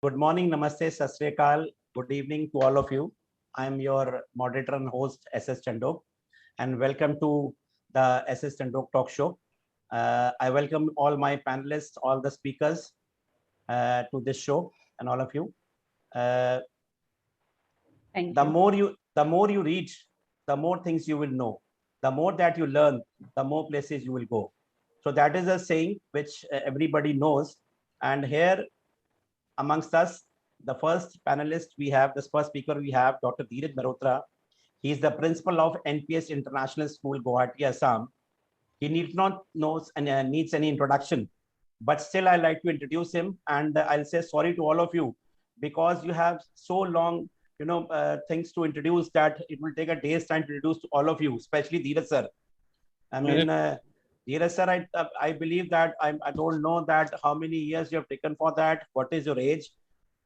Good morning, namaste, sat sri akal. Good evening to all of you. I am your moderator and host, SS Chandok, and welcome to the SS Chandok Talk Show. I welcome all my panelists, all the speakers to this show, and all of you. Thank The you. more you read, the more things you will know. The more that you learn, the more places you will go. So that is a saying which everybody knows. And here amongst us, the first panelist we have, this first speaker we have, Dr. Dheeraj Mehrotra. He is the principal of NPS International School, Guwahati, Assam. He need not knows and needs any introduction, but still I like to introduce him, and I'll say sorry to all of you because you have so long, things to introduce that it will take a day's time to introduce to all of you, especially Dheeraj sir. I mean, Dheeraj sir, I believe that I don't know that how many years you have taken for that. What is your age?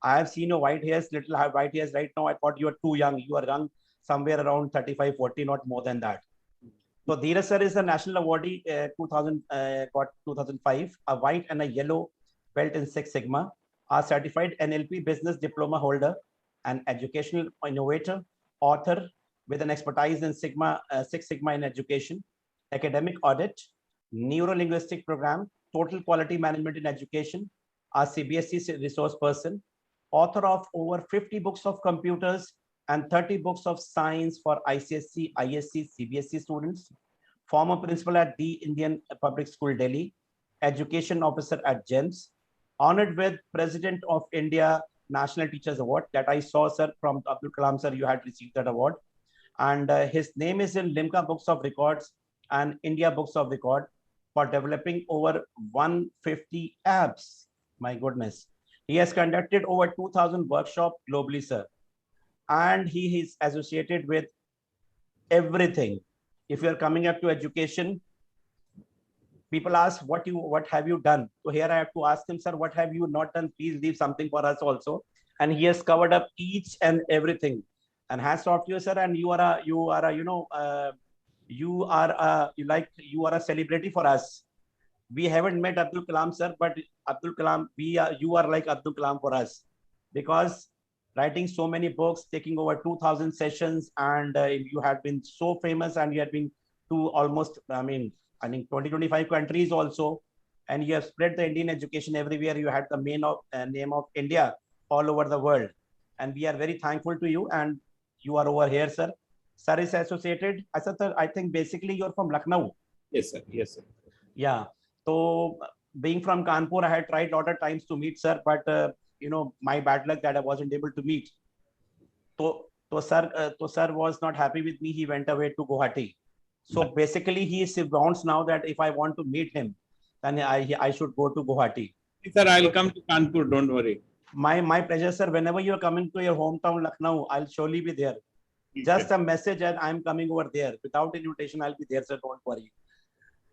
I have seen your white hairs, little white hairs right now. I thought you were too young. You are young, somewhere around 35, 40, not more than that. So Dheeraj sir is a national awardee, 2005, a white and a yellow belt in Six Sigma, a certified NLP business diploma holder, an educational innovator, author with an expertise in Six Sigma in education, academic audit, neuro-linguistic program, total quality management in education, a CBSE resource person, author of over 50 books of computers and 30 books of science for ICSE, ISC, CBSE students, former principal at the Indian Public School, Delhi, education officer at GEMS, honored with President of India National Teachers Award that I saw, sir, from Abdul Kalam, sir, you had received that award. And his name is in Limca Books of Records and India Books of Record for developing over 150 apps. My goodness. He has conducted over 2,000 workshops globally, sir. And he is associated with everything. If you're coming up to education, people ask, what have you done? So here I have to ask him, sir, what have you not done? Please leave something for us also. And he has covered up each and everything. And hats off to you, sir. And you are a celebrity for us. We haven't met Abdul Kalam, sir, but Abdul Kalam, you are like Abdul Kalam for us, because writing so many books, taking over 2,000 sessions, and you have been so famous, and you have been to almost, I think 20, 25 countries also, and you have spread the Indian education everywhere. You had the name of India all over the world, and we are very thankful to you. And you are over here, sir. Sir is associated. I think basically you're from Lucknow. Yes, sir. Yes, sir. Yeah. So being from Kanpur, I had tried a lot of times to meet sir, but my bad luck that I wasn't able to meet. So sir was not happy with me. He went away to Guwahati. So basically, he wants now that if I want to meet him, then I should go to Guwahati. Sir, I'll come to Kanpur. Don't worry. My pleasure, sir. Whenever you are coming to your hometown, Lucknow, I'll surely be there. Just a message, and I'm coming over there. Without invitation, I'll be there, sir. Don't worry.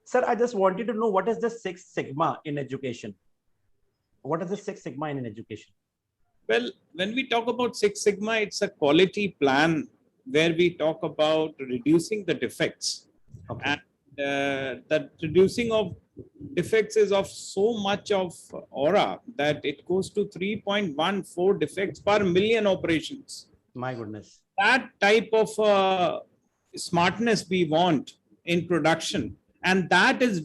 Sir, I just wanted to know, what is the Six Sigma in education? What is the Six Sigma in education? Well, when we talk about Six Sigma, it's a quality plan where we talk about reducing the defects. Okay. And the reducing of defects is of so much of aura that it goes to 3.14 defects per million operations. My goodness. That type of smartness we want in production. And that is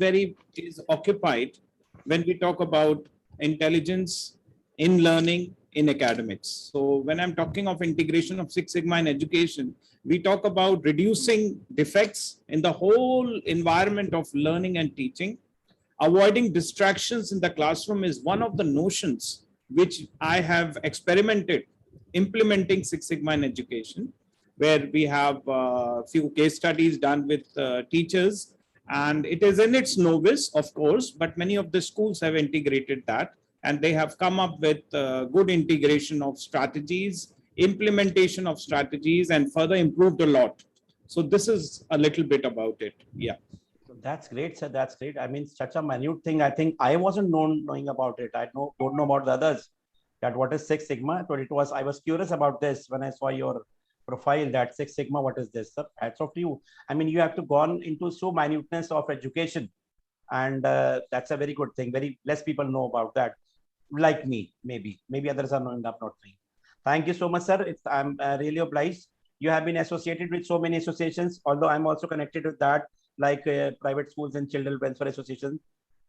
occupied when we talk about intelligence in learning, in academics. So when I'm talking of integration of Six Sigma in education, we talk about reducing defects in the whole environment of learning and teaching. Avoiding distractions in the classroom is one of the notions which I have experimented implementing Six Sigma in education, where we have a few case studies done with teachers. And it is in its novice, of course, but many of the schools have integrated that. And they have come up with good integration of strategies, implementation of strategies, and further improved a lot. So this is a little bit about it. Yeah. That's great, sir. That's great. I mean, such a minute thing. I think I wasn't knowing about it. I don't know about the others. That what is Six Sigma? But I was curious about this when I saw your profile, that Six Sigma. What is this, sir? Hats off to you. I mean, you have to gone into so minuteness of education, and that's a very good thing. Very less people know about that. like me, maybe others are not knowing. Thank you so much, sir. I'm really obliged. You have been associated with so many associations, although I'm also connected with that, like private schools and children welfare association,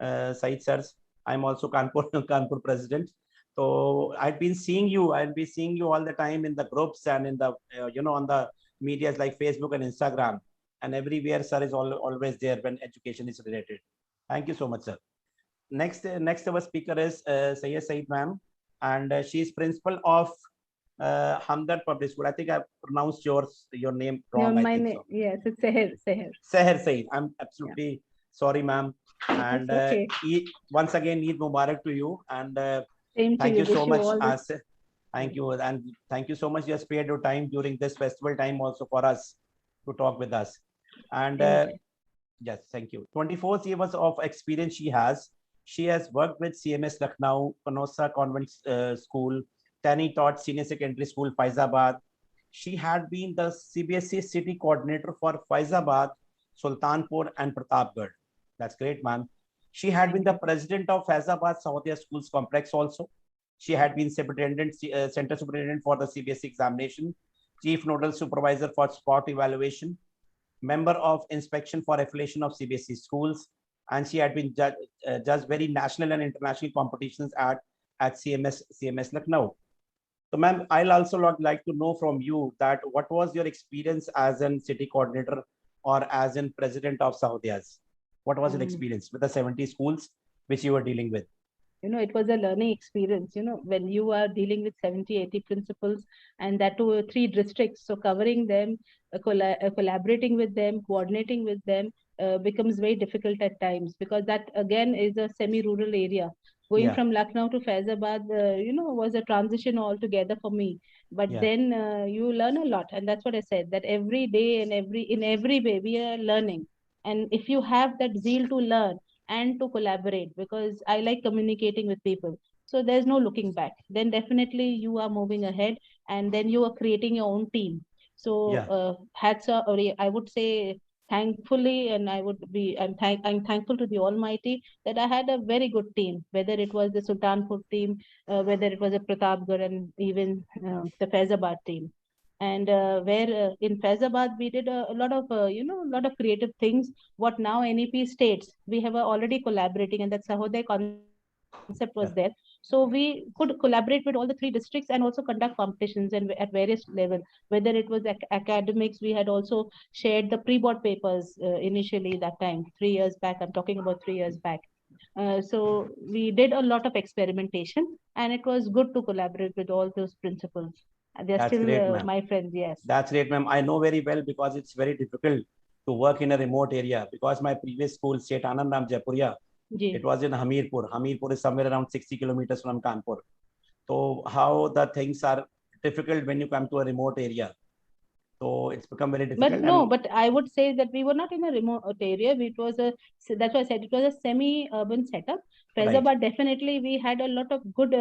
Said sirs. I'm also Kanpur Kanpur president. So I've been seeing you. I'll be seeing you all the time in the groups and in the on the medias like Facebook and Instagram, and everywhere, sir is always there when education is related. Thank you so much, sir. Next our speaker is Sayyid Said ma'am, and she is principal of Hamdard Public School. I think I pronounced your name No, wrong. I my think name, so. yes, it's Seher, Seher. Seher Said. I'm absolutely sorry, ma'am. And It's okay. once again, Eid Mubarak to you. And Same to thank you. you so Wish you much. all the Thank you. And thank you so much. You have spared your time during this festival time also for us to talk with us. And anytime. yes, thank you. 24 years of experience she has. She has worked with CMS Lucknow, Canossa Convent School, Tani taught Senior Secondary School, Faizabad. She had been the CBSE city coordinator for Faizabad, Sultanpur, and Pratapgarh. That's great, ma'am. She had been the president of Faizabad Sahodaya Schools Complex also. She had been superintendent, center superintendent for the CBSE examination, chief nodal supervisor for spot evaluation, member of inspection for affiliation of CBSE schools, and she had been judged very national and international competitions at CMS Lucknow. So, ma'am, I'll also like to know from you that what was your experience as an city coordinator or as in president of Sahodiyas? What was your experience with the 70 schools which you were dealing with? It was a learning experience, when you are dealing with 70, 80 principals and that too 3 districts. So covering them, collaborating with them, coordinating with them becomes very difficult at times, because that again is a semi-rural area. Going from Lucknow to Faizabad, was a transition altogether for me. But then you learn a lot. And that's what I said, that every day and in every way we are learning. And if you have that zeal to learn, and to collaborate, because I like communicating with people. So there's no looking back. Then definitely you are moving ahead, and then you are creating your own team. So hats off, or I would say thankfully, and I'm thankful to the Almighty that I had a very good team, whether it was the Sultanpur team, whether it was a Pratapgarh, and even the Faizabad team. And where in Faizabad we did a lot of lot of creative things. What now NEP states, we have already collaborating, and that Sahodaya concept was there. So we could collaborate with all the 3 districts and also conduct competitions and at various levels. Whether it was academics, we had also shared the pre-board papers initially that time, 3 years back. I'm talking about 3 years back. So we did a lot of experimentation, and it was good to collaborate with all those principals. They're That's still great, my friends, yes. That's great, ma'am. I know very well, because it's very difficult to work in a remote area, because my previous school, State Anand Ram Jaipuria, it was in Hamirpur. Hamirpur is somewhere around 60 kilometers from Kanpur. So how the things are difficult when you come to a remote area. So it's become very difficult. But no, but I would say that we were not in a remote area. That's why I said it was a semi-urban setup. Faizabad, definitely we had a lot of good,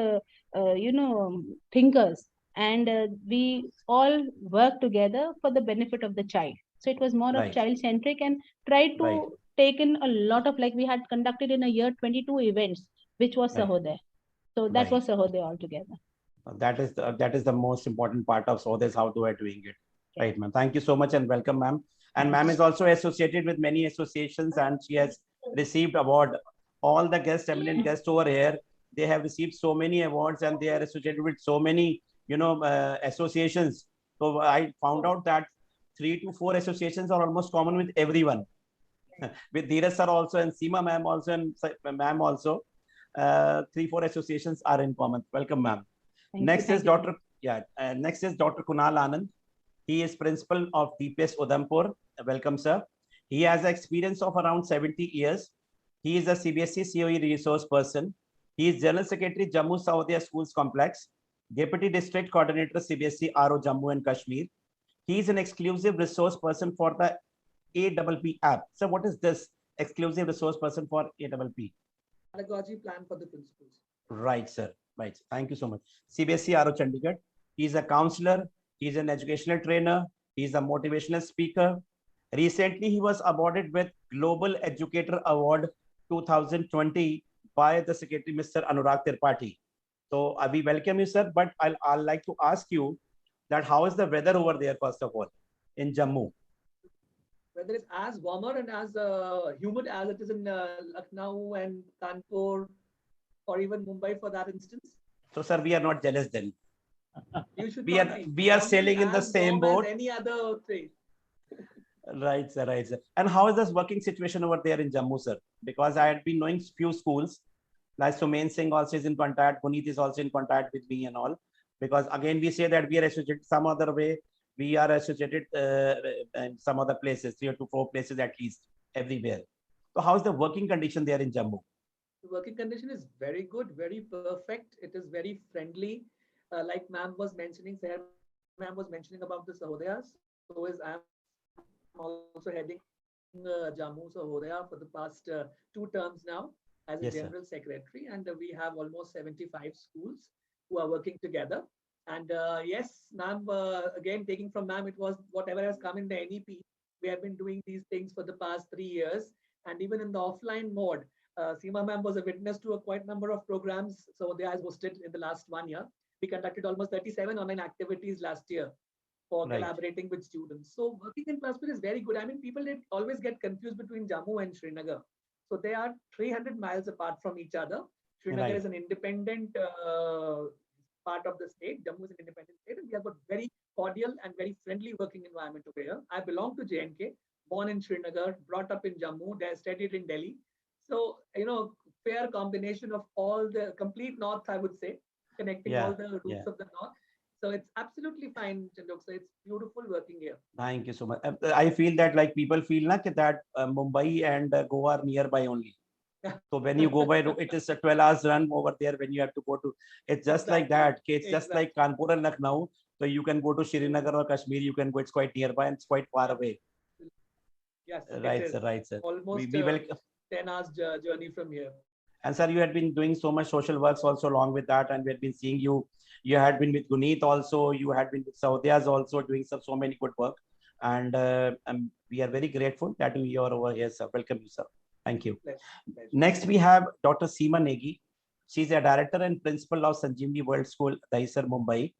thinkers, and we all worked together for the benefit of the child. So it was more of child-centric, and tried to take in a lot of, like we had conducted in a year 22 events, which was Sahodaya. So that was Sahodaya altogether. That is the most important part of Sahodaya, how they are doing it. Right, ma'am. Thank you so much and welcome, ma'am. And ma'am is also associated with many associations, and she has received award. All the guests, eminent guests over here, they have received so many awards, and they are associated with so many, associations. So I found out that 3 to 4 associations are almost common with everyone. With Dheeraj sir also, and Seema ma'am also, and ma'am also, 3-4 associations are in common. Welcome, ma'am. Next is Dr. Kunal Anand. He is principal of DPS Udhampur. Welcome, sir. He has experience of around 70 years. He is a CBSE COE resource person. He is General Secretary, Jammu Sahodaya Schools Complex, Deputy District Coordinator, CBSE RO Jammu and Kashmir. He is an exclusive resource person for the APP app. So what is this exclusive resource person for APP? Pedagogy plan for the principals. Right, sir. Right. Thank you so much. CBSE RO Chandigarh. He is a counselor. He is an educational trainer. He is a motivational speaker. Recently, he was awarded with Global Educator Award 2020 by the Secretary, Mr. Anurag Tripathi. So we welcome you, sir. But I'll like to ask you that how is the weather over there, first of all, in Jammu? Whether it's as warmer and as humid as it is in Lucknow and Kanpur or even Mumbai for that instance. So, sir, we are not jealous then. You should We not are be. we are Jammu is sailing in the as same warm as boat. any other place. Right, sir. Right, sir. And how is this working situation over there in Jammu, sir? Because I had been knowing few schools, like Sumain Singh also is in contact, Puneet is also in contact with me and all. Because again, we say that we are associated some other way. We are associated in some other places, 3 to 4 places at least, everywhere. So how is the working condition there in Jammu? The working condition is very good, very perfect. It is very friendly. Like ma'am was mentioning, Seher ma'am was mentioning about the Sahodayas. So is I'm also heading Jammu Sahodaya for the past 2 terms now as a Yes, sir. general secretary, and we have almost 75 schools who are working together. And yes, ma'am, again taking from ma'am, it was whatever has come in the NEP. We have been doing these things for the past 3 years, and even in the offline mode, Seema ma'am was a witness to a quite number of programs. So they has hosted in the last 1 year. We conducted almost 37 online activities last year for Right. collaborating with students. So working in Kashmir is very good. I mean, people did always get confused between Jammu and Srinagar. So they are 300 miles apart from each other. Srinagar Right. is an independent part of the state. Jammu is an independent state, and we have got very cordial and very friendly working environment over here. I belong to JNK, born in Srinagar, brought up in Jammu, studied in Delhi. So, fair combination of all the complete north, I would say, connecting all Yeah. the roots Yeah. of the north. So it's absolutely fine, Chandok. So it's beautiful working here. Thank you so much. I feel that like people feel like that Mumbai and Goa are nearby only. So when you go by, it is a 12 hours run over there when you have to go to, it's just like Exactly. that. It's just like Kanpur and Lucknow. So you can go to Srinagar or Kashmir, you can go, it's quite nearby and it's quite far away. Yes, it Right, is sir, right, sir. almost We will, 10 hours journey from here. and sir, you had been doing so much social works also along with that. And we had been seeing you, you had been with Guneet also, you had been with Saudias also doing so many good work. And we are very grateful that you are over here, sir. Welcome you, sir. Thank you. Pleasure, pleasure. Next, we have Dr. Seema Negi. She's a director and principal of Sanjeevani World School, Dahisar, Mumbai.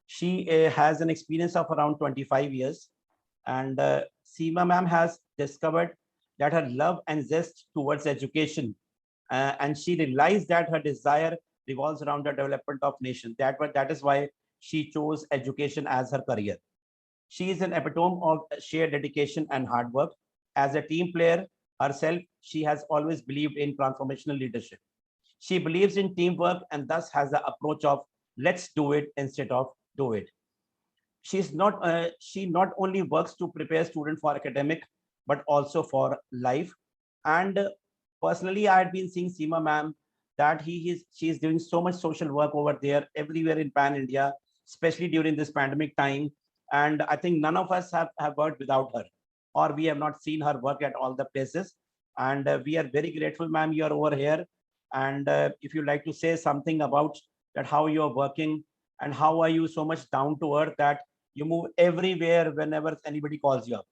She has an experience of around 25 years. And Seema ma'am has discovered that her love and zest towards education, and she realized that her desire revolves around the development of nation. That is why she chose education as her career. She is an epitome of sheer dedication and hard work. As a team player herself, she has always believed in transformational leadership. She believes in teamwork and thus has the approach of let's do it instead of do it. She not only works to prepare students for academic, but also for life. And personally, I had been seeing Seema ma'am that she is doing so much social work over there everywhere in Pan India, especially during this pandemic time. And I think none of us have worked without her, or we have not seen her work at all the places. And we are very grateful, ma'am, you are over here. And if you like to say something about that, how you are working and how are you so much down to earth that you move everywhere whenever anybody calls you up.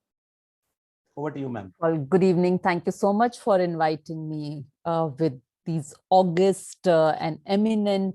Over to you, ma'am. Well, good evening. Thank you so much for inviting me with these august and eminent,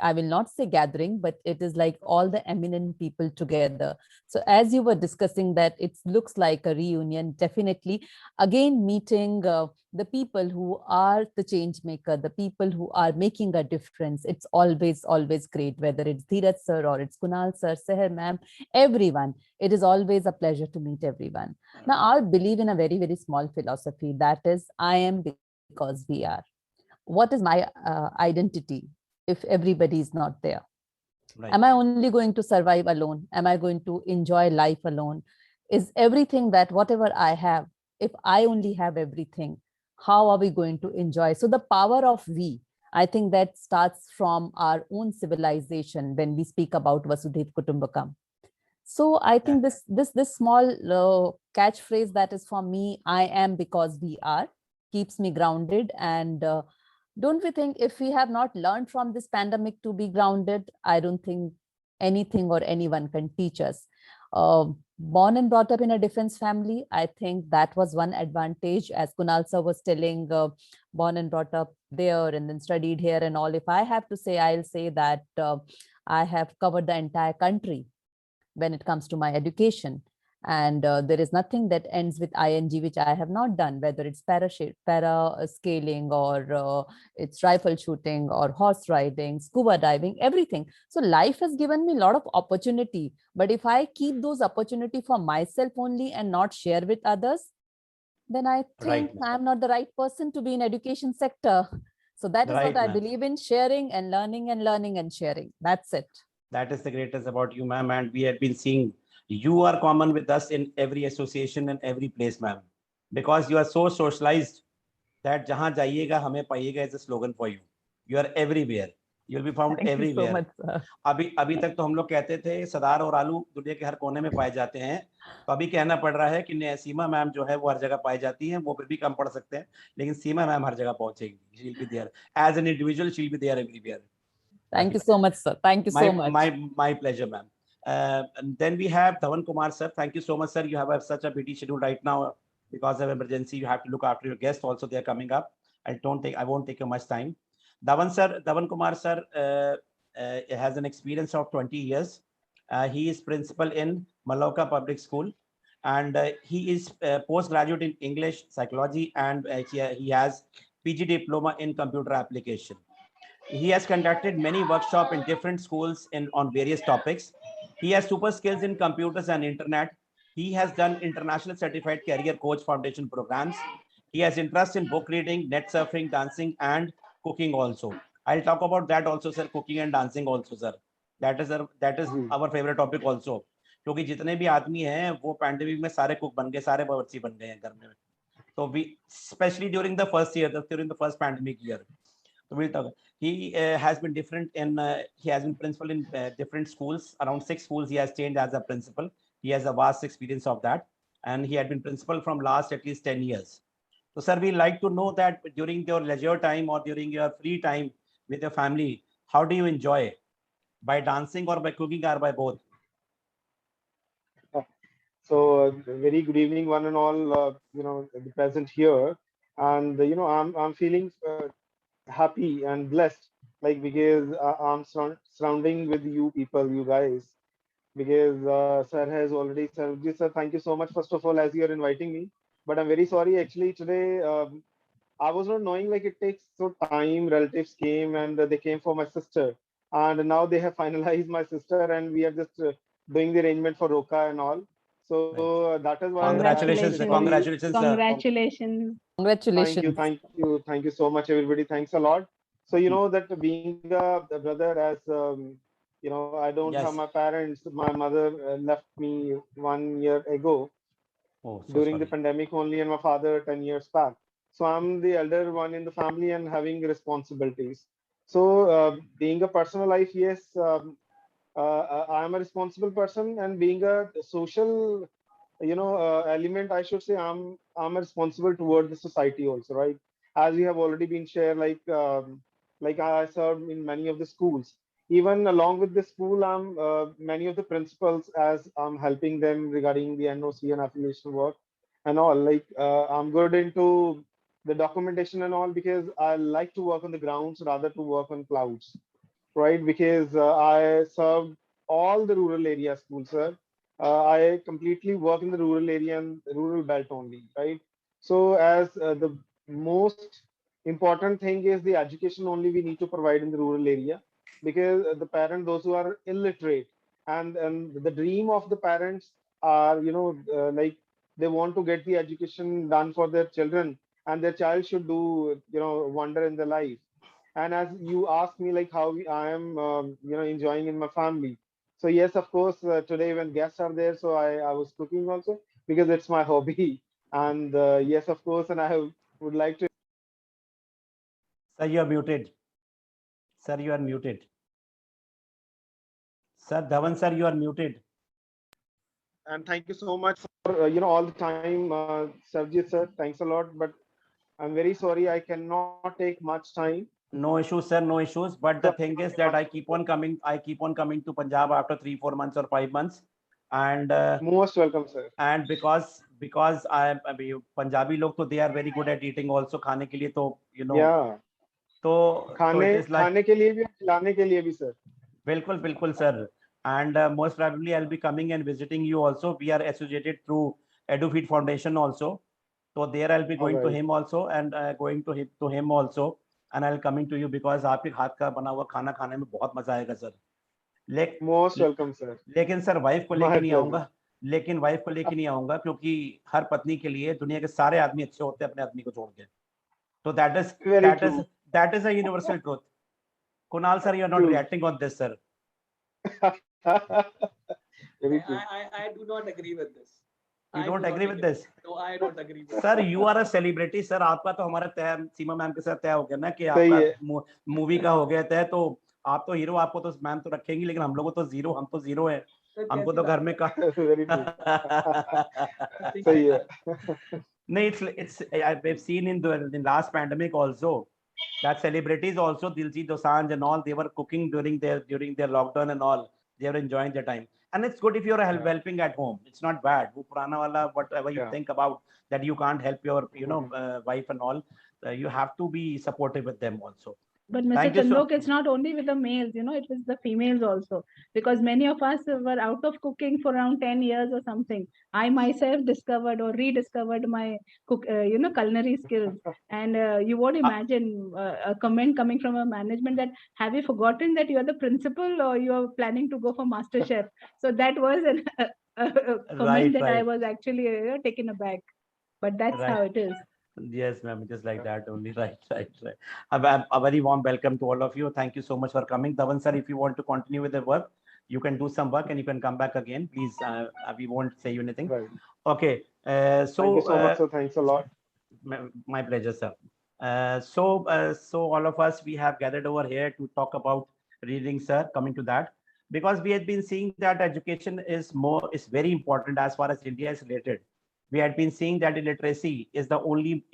I will not say gathering, but it is like all the eminent people together. So as you were discussing that, it looks like a reunion, definitely. Again, meeting the people who are the change maker, the people who are making a difference. It's always, always great, whether it's Dheeraj sir or it's Kunal sir, Seher ma'am, everyone. It is always a pleasure to meet everyone. Now, I believe in a very, very small philosophy. That is, I am because we are. What is my identity if everybody is not there? Right. Am I only going to survive alone? Am I going to enjoy life alone? Is everything that whatever I have, if I only have everything, how are we going to enjoy? So the power of we, I think that starts from our own civilization when we speak about Vasudhaiva Kutumbakam. So I think this small catchphrase that is for me, I am because we are, keeps me grounded. And don't we think if we have not learned from this pandemic to be grounded, I don't think anything or anyone can teach us. born and brought up in a defense family. I think that was one advantage, as Kunal sir was telling, born and brought up there and then studied here and all. If I have to say, I'll say that I have covered the entire country when it comes to my education. And there is nothing that ends with ing which I have not done, whether it's para scaling or it's rifle shooting or horse riding, scuba diving, everything. So life has given me a lot of opportunity. But if I keep those opportunity for myself only and not share with others, then I think Right, ma'am. I'm not the right person to be in education sector. So that is Right, what I ma'am. believe in, sharing and learning and learning and sharing. That's it. That is the greatest about you, ma'am. And we have been seeing you are common with us in every association and every place, ma'am, because you are so socialized that jahan jayega hame payega is a slogan for you. You are everywhere. You will be found Thank you so everywhere. much, sir. अभी तक तो हम लोग कहते थे सदार और आलू दुनिया के हर कोने में पाए जाते हैं, तो अभी कहना पड़ रहा है कि सीमा मैम जो है वो हर जगह पाई जाती हैं, वो फिर भी कम पड़ सकते हैं, लेकिन सीमा मैम हर जगह पहुंचेगी. She'll be there as an individual. She'll be there everywhere. Thank you so much, sir. Thank you so much. My pleasure, ma'am. And then we have Dhawan Kumar, sir. Thank you so much, sir. You have such a busy schedule right now because of emergency. You have to look after your guests. Also, they are coming up. I won't take much time. Dhawan Kumar, sir, has an experience of 20 years. He is principal in Maloka Public School, and he is postgraduate in English, psychology, and he has PG diploma in computer application. He has conducted many workshops in different schools on various topics. He has super skills in computers and internet. He has done international certified career coach foundation programs. He has interest in book reading, net surfing, dancing, and cooking also. I'll talk about that also, sir. Cooking and dancing also, sir. That is our favorite topic also. क्योंकि जितने भी आदमी हैं वो pandemic में सारे cook बन गए, सारे बावर्ची बन गए हैं घर में. So we, especially during the first year, during the first pandemic year. So we'll talk. He has been different in, he has been principal in different schools, around 6 schools he has changed as a principal. He has a vast experience of that. And he had been principal from last at least 10 years. So sir, we like to know that during your leisure time or during your free time with your family, how do you enjoy? By dancing or by cooking or by both? So very good evening, one and all. The present here, and I'm feeling happy and blessed, like because I'm surrounding with you people, you guys, because sir has already served you. Sir, thank you so much. First of all, as you are inviting me, but I'm very sorry. Actually, today I was not knowing like it takes so time. Relatives came and they came for my sister, and now they have finalized my sister, and we are just doing the arrangement for Roka and all. So that is why Congratulations, congratulations, sir. Congratulations. Congratulations. Thank you so much, everybody. Thanks a lot. So you know that being a brother, as I don't Yes. have my parents. My mother left me 1 year ago Oh, so during sorry. the pandemic only, and my father 10 years back. So I'm the elder one in the family and having responsibilities. So being a personal life, yes, I'm a responsible person, and being a social, element, I should say, I'm responsible toward the society also, right? As we have already been shared, like I served in many of the schools. Even along with the school, I'm many of the principals as I'm helping them regarding the NOC and affiliation work and all. Like I'm good into the documentation and all because I like to work on the grounds rather to work on clouds, right? Because I served all the rural area schools, sir. I completely work in the rural area and rural belt only, right? So as the most important thing is the education only we need to provide in the rural area, because the parent, those who are illiterate, and the dream of the parents are, like they want to get the education done for their children, and their child should do, wonder in their life. And as you asked me, like how I am, enjoying in my family. So yes, of course, today when guests are there, so I was cooking also because it's my hobby. And yes, of course, and would like to. Sir, you are muted. Sir, you are muted. Sir, Dhawan, sir, you are muted. And thank you so much for all the time, Sarjeet sir. Thanks a lot, but I'm very sorry I cannot take much time. No issues, sir. No issues. But the thing is that I keep on coming to Punjab after 3-4 months or 5 months and Most welcome, sir. because I mean, Punjabi log to they are very good at eating also खाने के लिए तो Yeah. so it is like खाने के लिए भी और खिलाने के लिए भी, sir. बिल्कुल sir, and most probably I'll be coming and visiting you also. We are associated through EduFeed Foundation also, so there I'll be going to Alright. him also and going to him also, and I'll coming to you because आपके हाथ का बना हुआ खाना खाने में बहुत मजा आएगा सर. Most welcome, sir. लेकिन सर वाइफ को My लेके नहीं pleasure. आऊंगा, लेकिन वाइफ को लेके नहीं आऊंगा क्योंकि हर पत्नी के लिए दुनिया के सारे आदमी अच्छे होते हैं अपने आदमी को छोड़ के. तो Very true. that is a universal truth. Kunal sir, you are not True. reacting on this, sir. Very true. I do not agree with this. You I don't do not agree with this? No, I don't agree with Sir, you are a celebrity, sir. आपका तो हमारा तय सीमा ma'am के साथ तय हो गया ना कि सही है. आपका मूवी का हो गया तय, तो आप तो हीरो, आपको तो मैम तो रखेंगी, लेकिन हम लोगों तो जीरो, हम तो जीरो है. this. हमको तो घर में का Very true. Think सही like है. that. no, it's I've seen in the last pandemic also that celebrities also Diljit Dosanjh and all, they were cooking during their lockdown and all. They were enjoying their time, and it's good if you're Yeah. helping at home. It's not bad. वो पुराना वाला whatever you Yeah. think about that you can't help your wife and all, you have to be supportive with them also. But Mr. Thank you so- Chandok, it's not only with the males, it was the females also, because many of us were out of cooking for around 10 years or something. I myself discovered or rediscovered my culinary skills. And you won't imagine a comment coming from a management that, have you forgotten that you are the principal or you are planning to go for Master Chef? So that was a comment that I right. was actually taken aback. But that's Right. how it is. Yes, ma'am, just like that only. Right. A very warm welcome to all of you. Thank you so much for coming. Dhawan sir, if you want to continue with the work, you can do some work and you can come back again. Please, we won't say you anything. Right. Okay. So, Thank you so much, sir. Thanks a lot. my pleasure, sir. So all of us, we have gathered over here to talk about reading, sir, coming to that, because we had been seeing that education is very important as far as India is related. We had been seeing that illiteracy is the only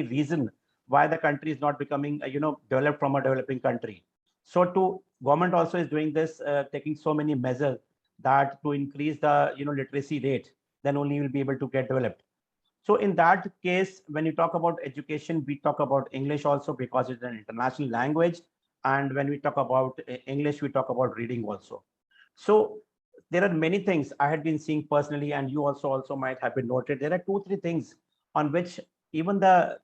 reason why the country is not becoming developed from a developing country. So government also is doing this, taking so many measures that to increase the literacy rate, then only you will be able to get developed. So in that case, when you talk about education, we talk about English also because it's an international language, and when we talk about English, we talk about reading also. So there are many things I had been seeing personally, and you also might have been noted. There are 2-3 things on which even the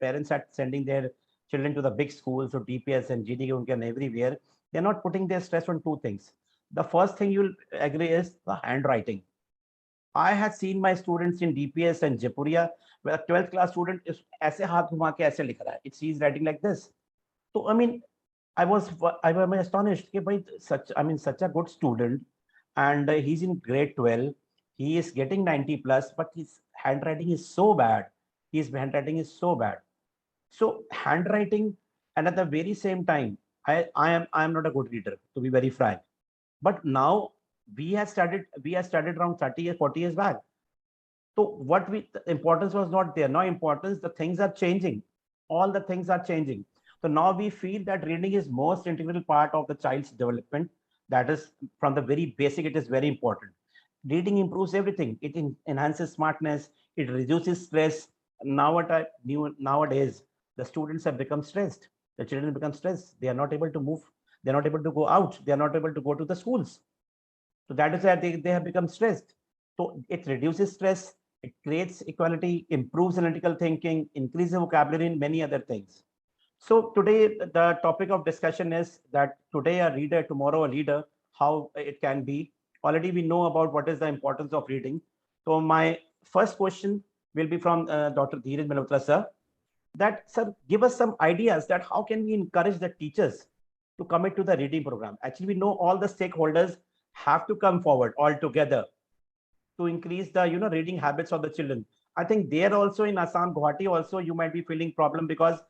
parents are sending their children to the big schools, so DPS and GD and everywhere. They're not putting their stress on 2 things. The first thing you'll agree is the handwriting. I had seen my students in DPS and Jaipuriya, where a 12th class student is ऐसे हाथ घुमा के ऐसे लिख रहा है. He's writing like this. So I mean, I was astonished. Such a good student, and he's in grade 12. He is getting 90 plus, but his handwriting is so bad. So handwriting, and at the very same time, I am not a good reader, to be very frank. But now we have started around 30 years, 40 years back. So the importance was not there. Now importance, the things are changing. All the things are changing. So now we feel that reading is most integral part of the child's development. That is from the very basic, it is very important. Reading improves everything. It enhances smartness. It reduces stress. Nowadays, the students have become stressed. The children become stressed. They are not able to move. They're not able to go out. They are not able to go to the schools. So that is why they have become stressed. So it reduces stress. It creates equality, improves analytical thinking, increases vocabulary, and many other things. So today, the topic of discussion is that today a reader, tomorrow a leader, how it can be. Already we know about what is the importance of reading. So my first question will be from Dr. Dheeraj Malhotra, sir. That, sir, give us some ideas that how can we encourage the teachers to commit to the reading program. Actually, we know all the stakeholders have to come forward all together to increase the reading habits of the children. I think there also in Assam, Guwahati also, you might be feeling problem because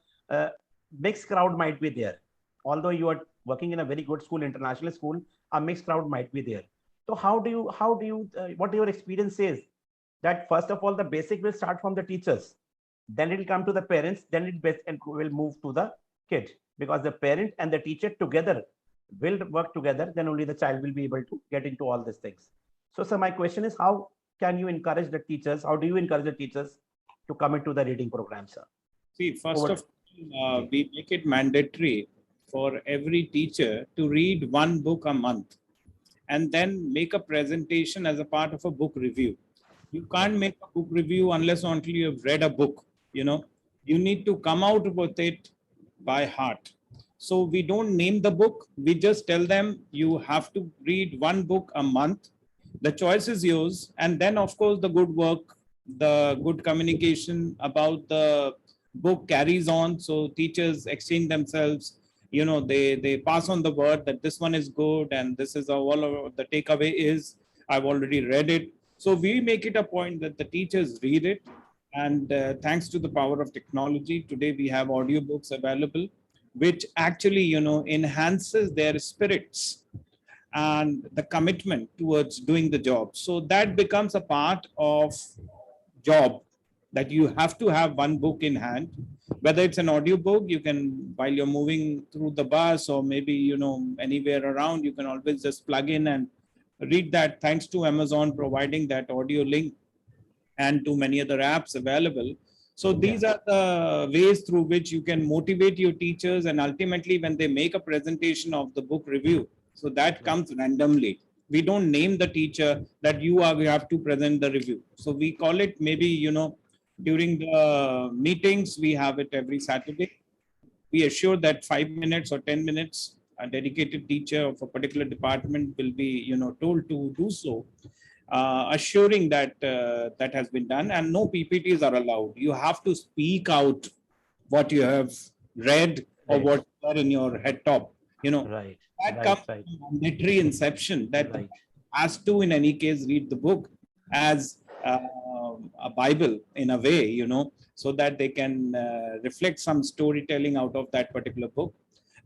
mixed crowd might be there. Although you are working in a very good school, international school, a mixed crowd might be there. So what your experience says that first of all, the basic will start from the teachers, then it will come to the parents, then it will move to the kid, because the parent and the teacher together will work together, then only the child will be able to get into all these things. So, sir, my question is, how can you encourage the teachers? How do you encourage the teachers to come into the reading program, sir? See, first Over- of all, we make it mandatory for every teacher to read one book a month and then make a presentation as a part of a book review. You can't make a book review unless or until you have read a book, you know. You need to come out with it by heart. So we don't name the book. We just tell them you have to read one book a month. The choice is yours. And then, of course, the good work, the good communication about the book carries on. So teachers exchange themselves, you know, they pass on the word that this one is good and this is all of the takeaway is, I've already read it. So we make it a point that the teachers read it. And thanks to the power of technology, today we have audiobooks available, which actually, you know, enhances their spirits and the commitment towards doing the job. So that becomes a part of job, that you have to have one book in hand. Whether it's an audiobook, you can, while you're moving through the bus or maybe, you know, anywhere around, you can always just plug in and read that, thanks to Amazon providing that audio link and to many other apps available. So these are the ways through which you can motivate your teachers, and ultimately when they make a presentation of the book review, so that comes randomly. We don't name the teacher that you have to present the review. So we call it maybe, you know, during the meetings, we have it every Saturday. We assure that 5 minutes or 10 minutes, a dedicated teacher of a particular department will be, you know, told to do so, assuring that that has been done, and no PPTs are allowed. You have to speak out what you have read or Right. what are in your head top, you know. Right. That Right. comes Right. from mandatory inception, that Right. has to in any case read the book as a Bible in a way, you know, so that they can reflect some storytelling out of that particular book.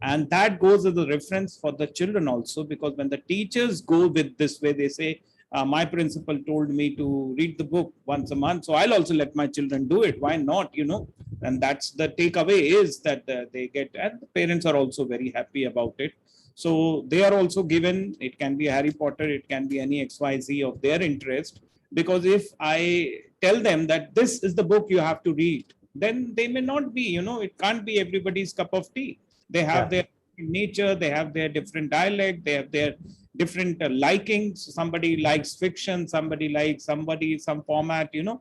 And that goes as a reference for the children also, because when the teachers go with this way, they say, my principal told me to read the book once a month, so I'll also let my children do it. Why not, you know? And that's the takeaway, is that they get, and the parents are also very happy about it. So they are also given, it can be Harry Potter, it can be any XYZ of their interest. Because if I tell them that this is the book you have to read, then they may not be, you know, it can't be everybody's cup of tea. They have their nature, they have their different dialect, they have their different likings. Somebody likes fiction, somebody likes some format, you know.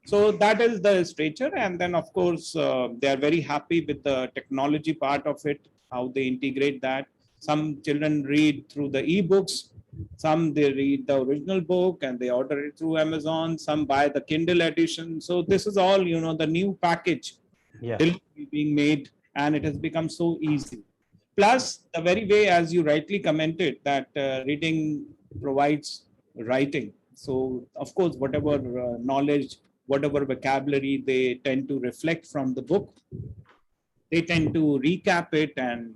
So that is the stature. And then, of course, they are very happy with the technology part of it, how they integrate that. Some children read through the ebooks, some they read the original book and they order it through Amazon, some buy the Kindle edition. So this is all, you know, the new package delivery being made, and it has become so easy. Plus, the very way, as you rightly commented, that reading provides writing. So, of course, whatever knowledge, whatever vocabulary they tend to reflect from the book, they tend to recap it and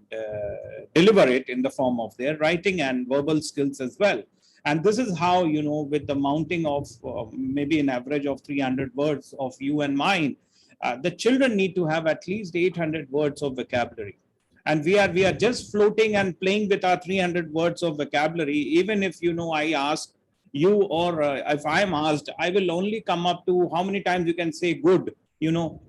deliver it in the form of their writing and verbal skills as well. And this is how, you know, with the mounting of maybe an average of 300 words of you and mine, the children need to have at least 800 words of vocabulary. And we are just floating and playing with our 300 words of vocabulary. Even if, you know, I ask you, or if I'm asked, I will only come up to how many times you can say good, you know,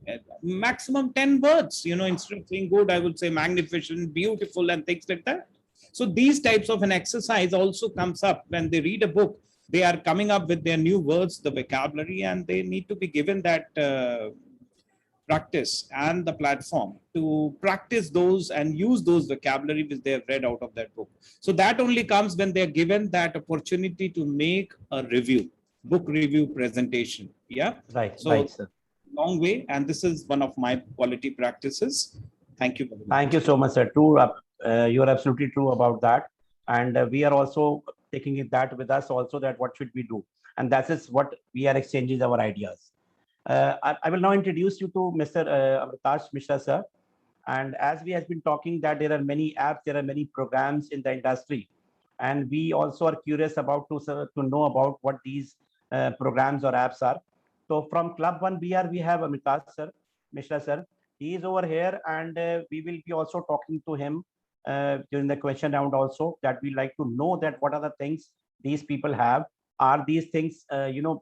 maximum 10 words, you know, instead of saying good, I would say magnificent, beautiful, and things like that. So these types of an exercise also comes up when they read a book. They are coming up with their new words, the vocabulary, and they need to be given that practice and the platform to practice those and use those vocabulary which they have read out of that book. So that only comes when they are given that opportunity to make a review, book review presentation. Yeah. Right. So Right, sir. long way, and this is one of my quality practices. Thank you very much. Thank you so much, sir. True, you are absolutely true about that. And we are also taking it that with us also, that what should we do? And that is what we are exchanging our ideas. I will now introduce you to Mr. Amritash Mishra, sir. And as we have been talking that there are many apps, there are many programs in the industry. And we also are curious about to know about what these programs or apps are. So from Club One BR, we have Amritash sir, Mishra sir. He is over here, and we will be also talking to him during the question round also, that we like to know that what are the things these people have. Are these things,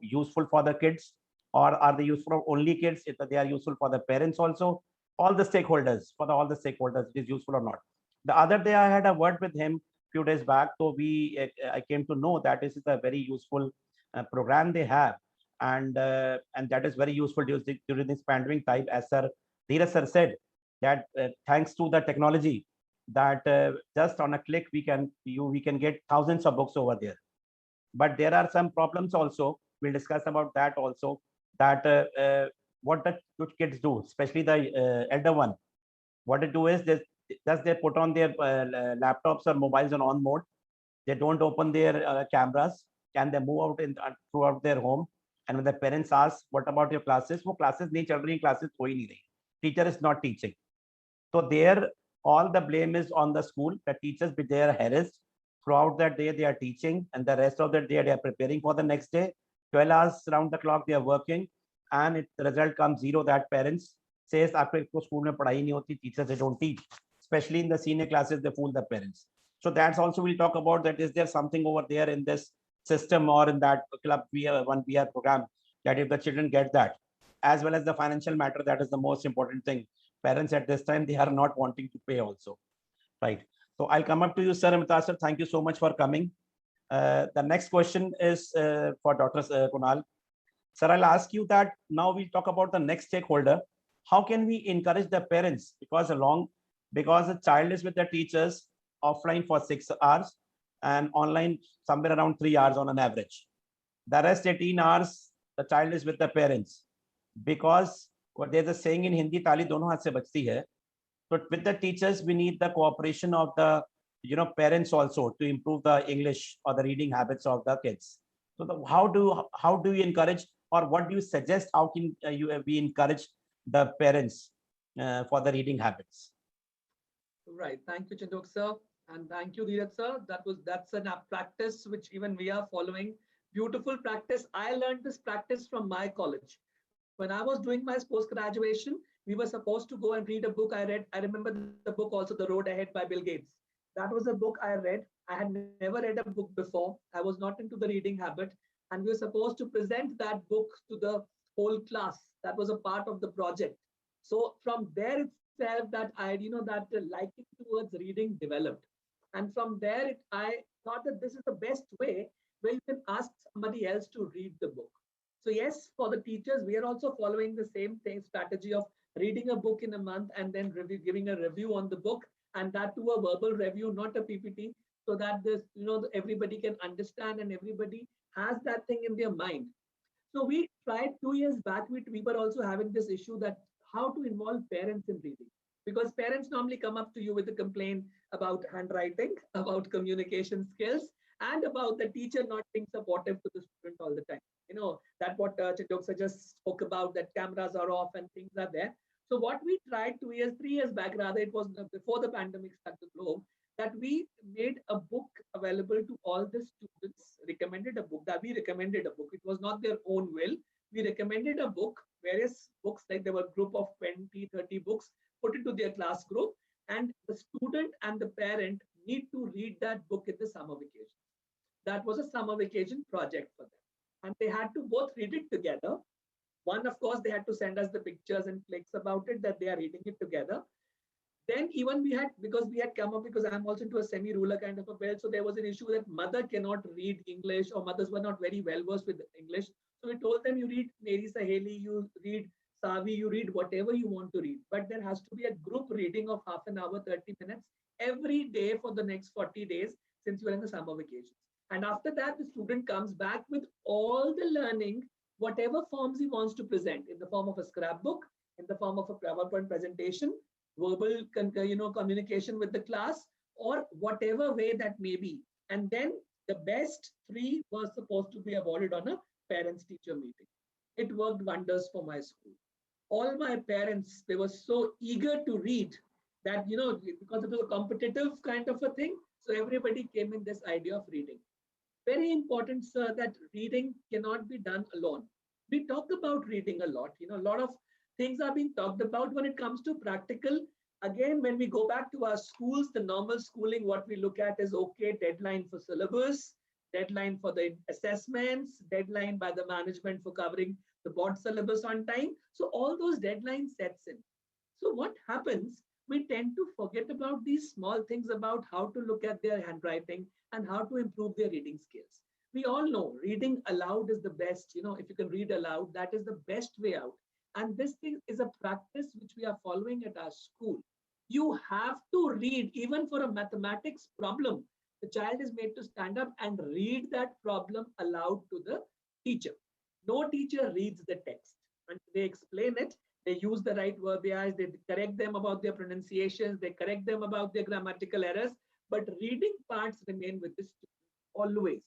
useful for the kids, or are they useful for only kids? If they are useful for the parents also, all the stakeholders, all the stakeholders, it is useful or not. The other day I had a word with him few days back. So I came to know that this is a very useful program they have, and that is very useful during this pandemic time. As Sir Dheeraj sir said, that thanks to the technology, that just on a click we can get thousands of books over there. But there are some problems also. We'll discuss about that also. That what the kids do, especially the elder one. What they do is they put on their laptops or mobiles on mode. They don't open their cameras. Can they move out throughout their home? And when the parents ask, "What about your classes?" वो classes नहीं चल रही, classes कोई नहीं रही. Teacher is not teaching. So there, all the blame is on the school. The teachers, they are harassed throughout that day. They are teaching, and the rest of the day they are preparing for the next day. 12 hours round the clock they are working, and the result comes zero. That parents says, "आपको school में पढ़ाई नहीं होती." Teachers, they don't teach, especially in the senior classes. They fool the parents. So that's also we'll talk about that. Is there something over there in this system or in that club VR program, that if the children get that, as well as the financial matter, that is the most important thing. Parents at this time, they are not wanting to pay also, right? So I'll come up to you, Sir Amitabh sir. Thank you so much for coming. The next question is for Dr. Kunal. Sir, I'll ask you that now we talk about the next stakeholder. How can we encourage the parents? Because the child is with the teachers offline for 6 hours and online somewhere around 3 hours on an average. The rest 18 hours, the child is with the parents. Because what there's a saying in Hindi, ताली दोनों हाथ से बजती है. But with the teachers, we need the cooperation of the parents also to improve the English or the reading habits of the kids. So how do you encourage, or what do you suggest? How can we encourage the parents for the reading habits? Right. Thank you, Chandok sir, and thank you, Dheeraj sir. That's a practice which even we are following. Beautiful practice. I learned this practice from my college. When I was doing my post-graduation, we were supposed to go and read a book I read. I remember the book also, The Road Ahead by Bill Gates. That was a book I read. I had never read a book before. I was not into the reading habit. And we were supposed to present that book to the whole class. That was a part of the project. So from there itself, that that liking towards reading developed. And from there, I thought that this is the best way where you can ask somebody else to read the book. So yes, for the teachers, we are also following the same strategy of reading a book in a month and then giving a review on the book, and that to a verbal review, not a PPT, so that this everybody can understand and everybody has that thing in their mind. So we tried 2 years back. We were also having this issue that how to involve parents in reading, because parents normally come up to you with a complaint about handwriting, about communication skills, and about the teacher not being supportive to the student all the time. That what Chandok sir just spoke about, that cameras are off and things are there. So what we tried 3 years back, rather, it was before the pandemic struck the globe, that we made a book available to all the students, recommended a book. It was not their own will. We recommended a book, various books, like there were a group of 20, 30 books put into their class group, and the student and the parent need to read that book in the summer vacation. That was a summer vacation project for them. And they had to both read it together. One, of course, they had to send us the pictures and clicks about it, that they are reading it together. Then even because we had come up, because I'm also into a semi-ruler kind of a belt, so there was an issue that mother cannot read English, or mothers were not very well versed with English. So we told them, you read Meri Saheli, you read Savi, you read whatever you want to read. But there has to be a group reading of half an hour, 30 minutes every day for the next 40 days, since you're in the summer vacation. And after that, the student comes back with all the learning, whatever forms he wants to present, in the form of a scrapbook, in the form of a PowerPoint presentation, verbal communication with the class, or whatever way that may be. And then the best 3 were supposed to be awarded on a parents-teacher meeting. It worked wonders for my school. All my parents, they were so eager to read that, because it was a competitive kind of a thing, so everybody came in this idea of reading. Very important, sir, that reading cannot be done alone. We talk about reading a lot. A lot of things are being talked about. When it comes to practical, Again, when we go back to our schools, the normal schooling, what we look at is, okay, deadline for syllabus, deadline for the assessments, deadline by the management for covering the board syllabus on time. So all those deadlines sets in. So what happens, we tend to forget about these small things about how to look at their handwriting and how to improve their reading skills. We all know reading aloud is the best. If you can read aloud, that is the best way out. And this thing is a practice which we are following at our school. You have to read, even for a mathematics problem. The child is made to stand up and read that problem aloud to the teacher. No teacher reads the text. And they explain it, they use the right verbiage, they correct them about their pronunciations, they correct them about their grammatical errors, but reading parts remain with the student always.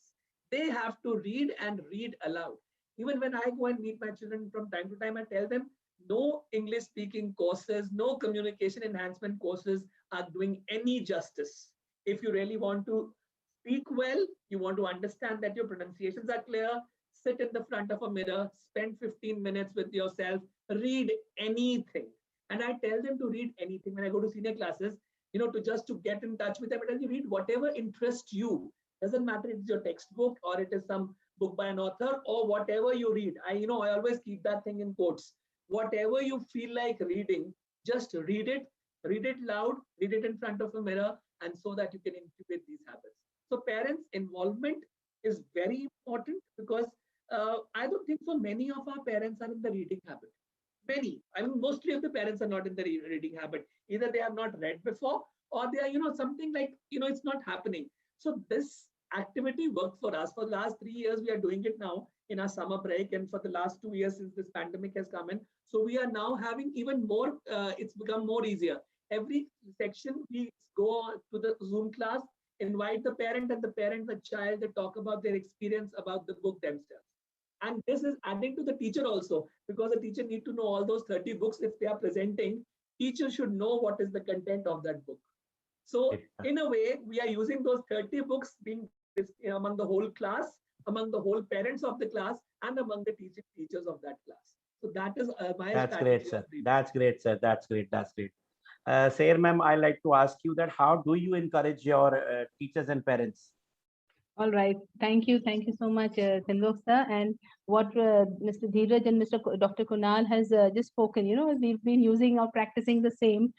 They have to read and read aloud. Even when I go and meet my children from time to time, I tell them, no English speaking courses, no communication enhancement courses are doing any justice. If you really want to speak well, you want to understand that your pronunciations are clear, sit in the front of a mirror, spend 15 minutes with yourself, read anything. And I tell them to read anything. When I go to senior classes, to get in touch with them, I tell you, read whatever interests you. Doesn't matter if it's your textbook or it is some book by an author or whatever you read. I always keep that thing in quotes. Whatever you feel like reading, just read it loud, read it in front of a mirror, and so that you can incubate these habits. So parents' involvement is very important, because I don't think so many of our parents are in the reading habit. Mostly of the parents are not in the reading habit. Either they have not read before, or they are, something like, it's not happening. So this activity worked for us. For the last 3 years, we are doing it now in our summer break. And for the last 2 years since this pandemic has come in. So we are now having even more, it's become more easier. Every section, we go to the Zoom class, invite the parent and the child, they talk about their experience about the book themselves. And this is adding to the teacher also, because the teacher need to know all those 30 books. If they are presenting, teacher should know what is the content of that book. So in a way, we are using those 30 books being among the whole class, among the whole parents of the class, and among the teachers of that class. So that is my That's great, sir. That's great, sir. That's great. Sayer ma'am, I like to ask you that how do you encourage your teachers and parents? All right. Thank you. Thank you so much, Tilok sir. And what Mr. Dheeraj and Dr. Kunal has just spoken, we've been using or practicing the same,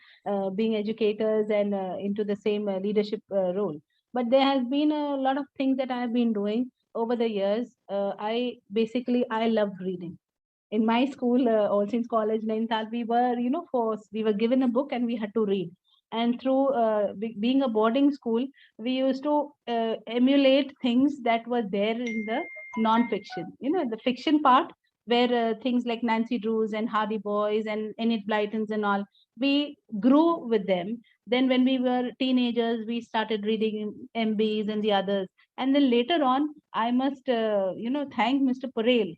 being educators and into the same leadership role. But there has been a lot of things that I have been doing over the years. I love reading. In my school, All Saints College, Nainital, we were, we were given a book and we had to read. And through being a boarding school, we used to emulate things that were there in the non-fiction. The fiction part, where things like Nancy Drews and Hardy Boys and Enid Blytons and all, we grew with them. Then when we were teenagers, we started reading MBs and the others. And then later on, I must, thank Mr. Parel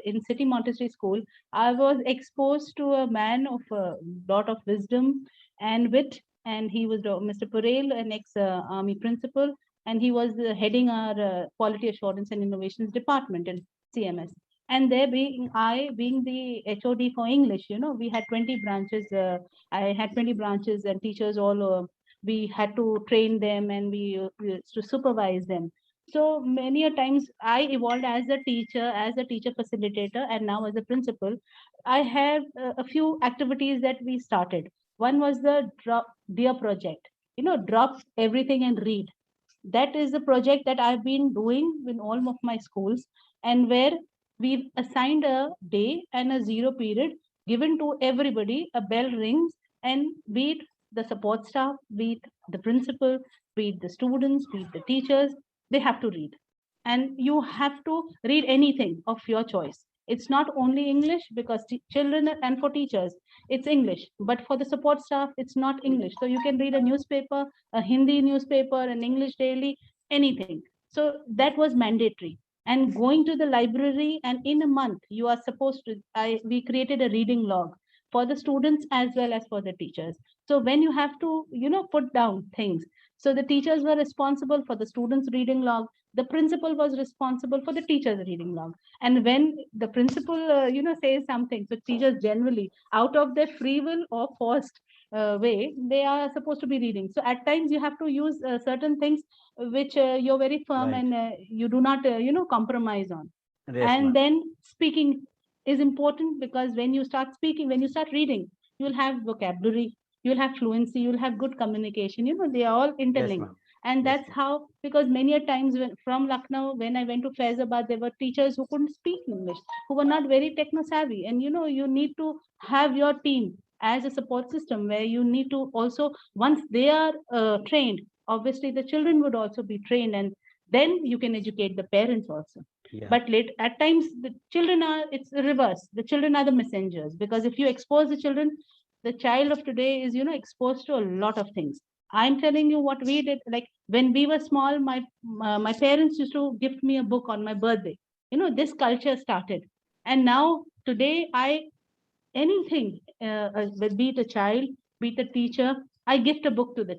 in City Montessori School. I was exposed to a man of a lot of wisdom and wit, and he was Mr. Parel, an ex-army principal, and he was heading our quality assurance and innovations department in CMS. And there being the HOD for English, we had 20 branches. I had 20 branches and teachers all. We had to train them and we used to supervise them. So many a times I evolved as a teacher facilitator, and now as a principal. I have a few activities that we started. One was the Dear project. Drop everything and read. That is the project that I've been doing in all of my schools, and where we've assigned a day and a zero period given to everybody. A bell rings, and be it the support staff, be it the principal, be it the students, be it the teachers, they have to read. And you have to read anything of your choice. It's not only English, because children and for teachers, it's English. But for the support staff, it's not English. So you can read a newspaper, a Hindi newspaper, an English daily, anything. So that was mandatory. And going to the library, and in a month, you are supposed to, we created a reading log for the students as well as for the teachers. So when you have to, put down things. So the teachers were responsible for the students' reading log. The principal was responsible for the teacher's reading log. And when the principal, says something, so teachers generally, out of their free will or forced, way, they are supposed to be reading. So at times you have to use certain things which you're very firm Right. and you do not, compromise on. Yes, And ma'am. then speaking is important, because when you start speaking, when you start reading, you'll have vocabulary, you'll have fluency, you'll have good communication. They are all Yes, interlinked. ma'am. And Yes, that's ma'am. how, because many a times from Lucknow, when I went to Faizabad, there were teachers who couldn't speak English, who were not very techno savvy. And you need to have your team as a support system, where you need to also, once they are trained, obviously the children would also be trained, and then you can educate the parents also. Yeah. But at times the children it's the reverse. The children are the messengers, because if you expose the children, the child of today is, exposed to a lot of things. I'm telling you what we did. Like when we were small, my parents used to gift me a book on my birthday. This culture started. And now today, anything, be it a child, be it a teacher, I gift a book to the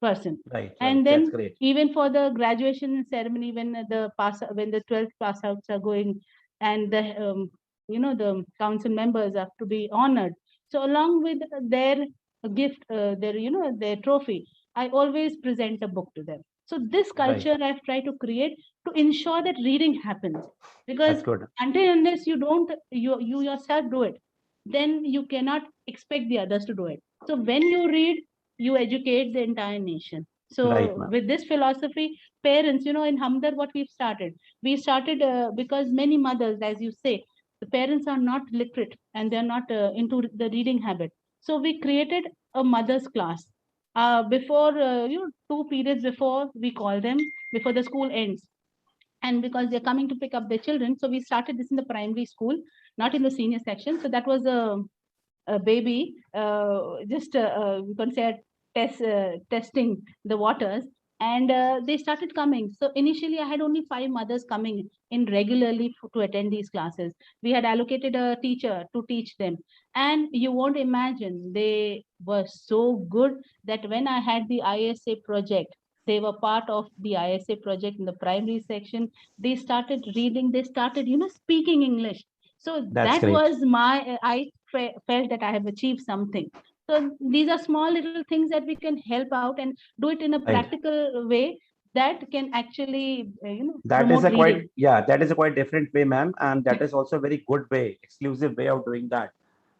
person. Right. Right. And That's then great. even for the graduation ceremony, when the 12th pass outs are going, and the council members have to be honored. So along with their gift, their trophy, I always present a book to them. So this Right. culture I've tried to create to ensure that reading happens, because That's good. until unless you don't, you yourself do it, then you cannot expect the others to do it. So when you read, you educate the entire nation. Right, So ma'am. with this philosophy, parents, in Hamdard, what we started because many mothers, as you say, the parents are not literate and they're not into the reading habit. So we created a mother's class. Before, 2 periods before, we call them, before the school ends. And because they're coming to pick up their children, so we started this in the primary school, not in the senior section. So that was a baby, just you can say testing the waters, and they started coming. So initially, I had only 5 mothers coming in regularly to attend these classes. We had allocated a teacher to teach them, and you won't imagine, they were so good that when I had the ISA project, they were part of the ISA project in the primary section. They started reading, they started, speaking English. So That's that great. was felt that I have achieved something. So these are small little things that we can help out and do it in a Right. practical way that can actually, That is promote a quite, reading. yeah, that is a quite different way, ma'am. And that is also a very good way, exclusive way of doing that.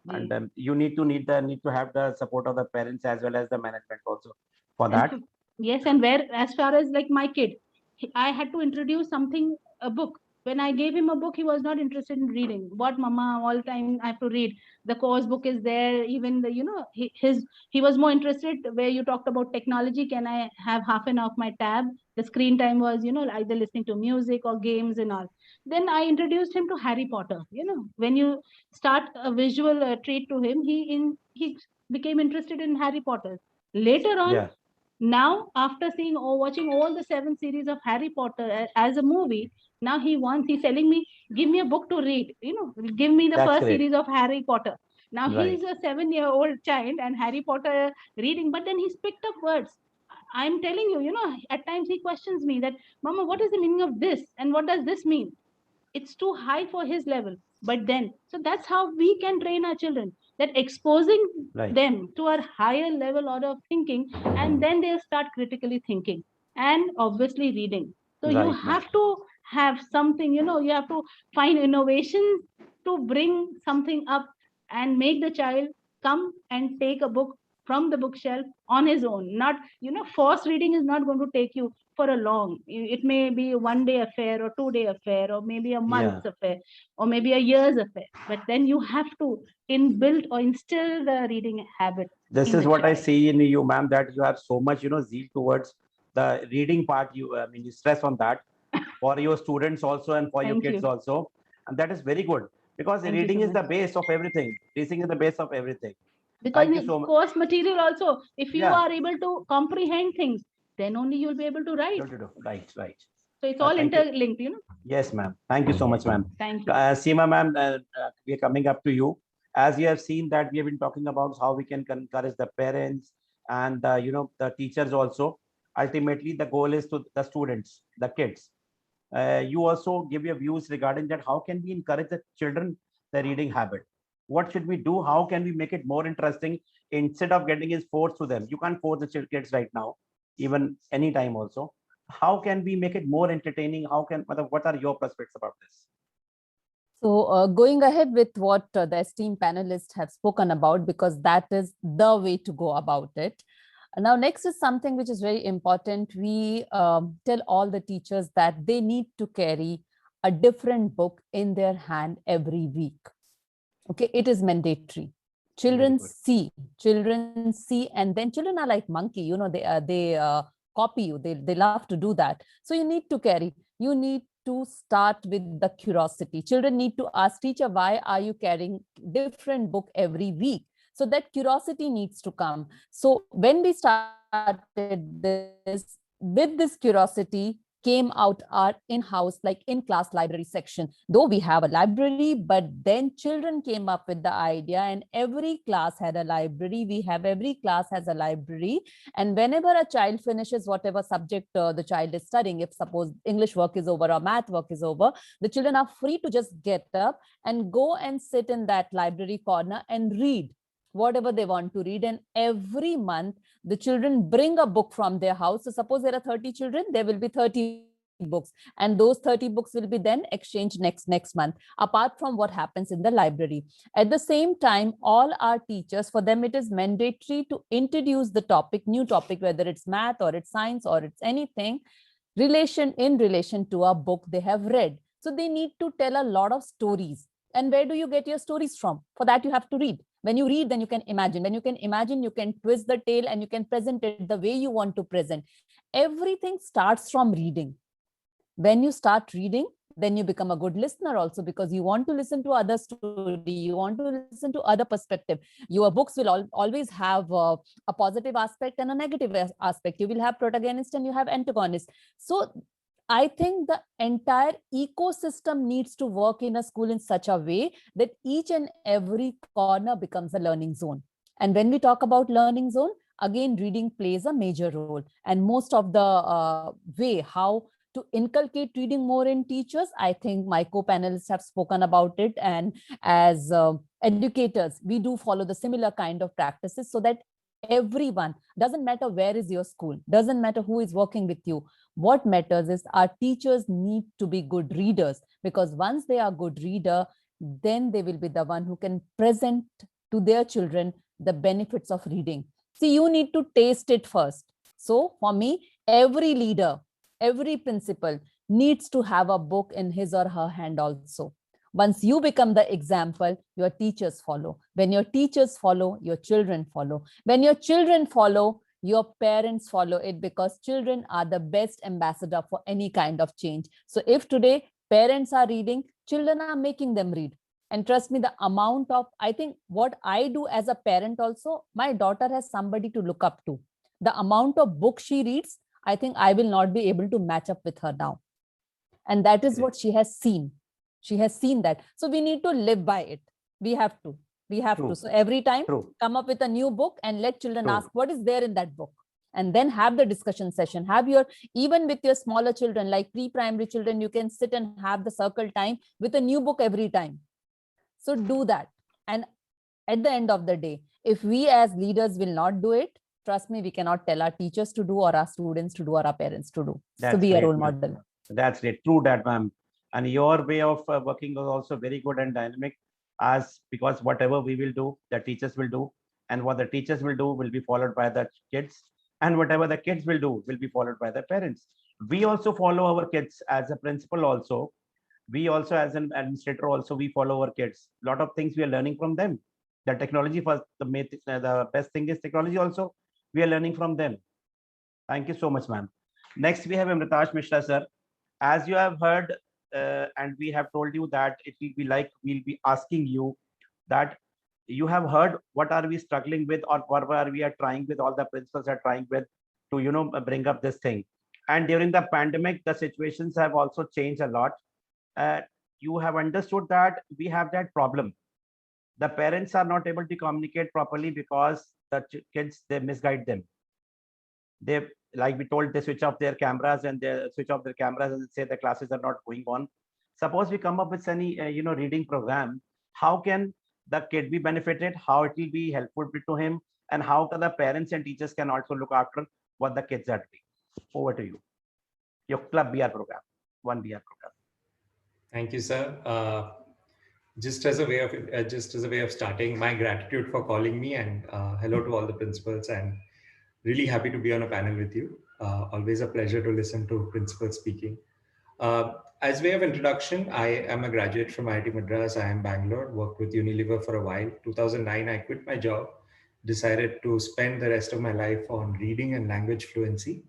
And you need to have the support of the parents as well as the management also for And that. yes, and where, as far as like my kid, I had to introduce something, a book. When I gave him a book, he was not interested in reading. What, mama, all time I have to read. The course book is there. Even the, he was more interested where you talked about technology. Can I have half an hour of my tab? The screen time was, either listening to music or games and all. Then I introduced him to Harry Potter. When you start a visual treat to him, he became interested in Harry Potter. Later on, Yeah. now after seeing or watching all the 7 series of Harry Potter as a movie, now he's telling me, give me a book to read, give me the That's first great. series of Harry Potter. Now Right. he's a 7-year-old child and Harry Potter reading, but then he's picked up words. I'm telling you, at times he questions me that, mama, what is the meaning of this and what does this mean? It's too high for his level. But then, so that's how we can train our children, that exposing Right. them to a higher level order of thinking, and then they'll start critically thinking and obviously reading. So you Right, ma'am. have to have something, you have to find innovations to bring something up and make the child come and take a book from the bookshelf on his own. Not, forced reading is not going to take you for a long. It may be a 1-day affair or 2-day affair or maybe a Yeah. month's affair or maybe a year's affair. But then you have to inbuilt or instill the reading habit. This in is the what I child. see in you, ma'am, that you have so much, zeal towards the reading part. You stress on that for your students also and for your Thank kids you. also. And that is very good because Thank you reading so is the much. base of everything. Reading is the base of everything. Because Thank you in so much. course material also, if you Yeah. are able to comprehend things, then only you'll be able to write. Right, right. So it's all Thank you. interlinked, Yes, ma'am. Thank you so Yes. much, ma'am. Thank you. Seema, ma'am, we are coming up to you. As you have seen that we have been talking about how we can encourage the parents and the teachers also. Ultimately, the goal is to the students, the kids. You also give your views regarding that. How can we encourage the children the reading habit? What should we do? How can we make it more interesting instead of getting is forced to them. You can't force the kids right now, even anytime also. How can we make it more entertaining? How can, what are your perspectives about this? So going ahead with what the esteemed panelists have spoken about, because that is the way to go about it. Now, next is something which is very important. We tell all the teachers that they need to carry a different book in their hand every week. Okay, it is mandatory. Children see, and then children are like monkey, you know, they copy you. They love to do that. So you need to carry, you need to start with the curiosity. Children need to ask teacher, why are you carrying different book every week? So that curiosity needs to come. So when we started this, with this curiosity came out our in-house, like in-class library section. Though we have a library, but then children came up with the idea, and every class had a library. We have every class has a library. And whenever a child finishes whatever subject the child is studying, if suppose English work is over or math work is over, the children are free to just get up and go and sit in that library corner and read whatever they want to read. And every month the children bring a book from their house. So suppose there are 30 children, there will be 30 books, and those 30 books will be then exchanged next month, apart from what happens in the library. At the same time, all our teachers, for them it is mandatory to introduce the topic, new topic, whether it's math or it's science or it's anything, in relation to a book they have read. So they need to tell a lot of stories. And where do you get your stories from? For that you have to read. When you read, then you can imagine. When you can imagine, you can twist the tale and you can present it the way you want to present. Everything starts from reading. When you start reading, then you become a good listener also, because you want to listen to other story, you want to listen to other perspective. Your books will always have a positive aspect and a negative aspect. You will have protagonist and you have antagonist. So I think the entire ecosystem needs to work in a school in such a way that each and every corner becomes a learning zone. And when we talk about learning zone, again, reading plays a major role. And most of the way how to inculcate reading more in teachers, I think my co-panelists have spoken about it. And as educators, we do follow the similar kind of practices, so that everyone, doesn't matter where is your school, doesn't matter who is working with you, what matters is our teachers need to be good readers, because once they are good reader, then they will be the one who can present to their children the benefits of reading. See, you need to taste it first. So for me, every leader, every principal needs to have a book in his or her hand also. Once you become the example, your teachers follow. When your teachers follow, your children follow. When your children follow, your parents follow it, because children are the best ambassador for any kind of change. So if today parents are reading, children are making them read. And trust me, the amount of, I think what I do as a parent also, my daughter has somebody to look up to. The amount of books she reads, I think I will not be able to match up with her now. And that is what she has seen. She has seen that. So we need to live by it. We have to. So every time come up with a new book and let children ask what is there in that book. And then have the discussion session. Have your, even with your smaller children, like pre-primary children, you can sit and have the circle time with a new book every time. So do that. And at the end of the day, if we as leaders will not do it, trust me, we cannot tell our teachers to do, or our students to do, or our parents to do. That's so be great, a role model. That's great. True that, ma'am. And your way of working was also very good and dynamic, as because whatever we will do, the teachers will do, and what the teachers will do will be followed by the kids, and whatever the kids will do will be followed by the parents. We also follow our kids as a principal also. We also as an administrator also, we follow our kids. A lot of things we are learning from them. The technology first, the best thing is technology also. We are learning from them. Thank you so much, ma'am. Next, we have Amritash Mishra, sir. As you have heard, and we have told you that it will be like, we'll be asking you that you have heard what are we struggling with, or what are we are trying with, all the principals are trying with to, you know, bring up this thing. And during the pandemic, the situations have also changed a lot. You have understood that we have that problem. The parents are not able to communicate properly because the kids, they misguide them. They, like we told, they switch off their cameras and say the classes are not going on. Suppose we come up with any you know, reading program, how can the kid be benefited, how it will be helpful to him, and how the parents and teachers can also look after what the kids are doing. Over to you. Your Club BR program, One BR program. Thank you, sir. Just as a way of starting, my gratitude for calling me, and hello to all the principals, and really happy to be on a panel with you. Always a pleasure to listen to principals speaking. As way of introduction, I am a graduate from IIT Madras. I am Bangalore, worked with Unilever for a while. 2009, I quit my job, decided to spend the rest of my life on reading and language fluency.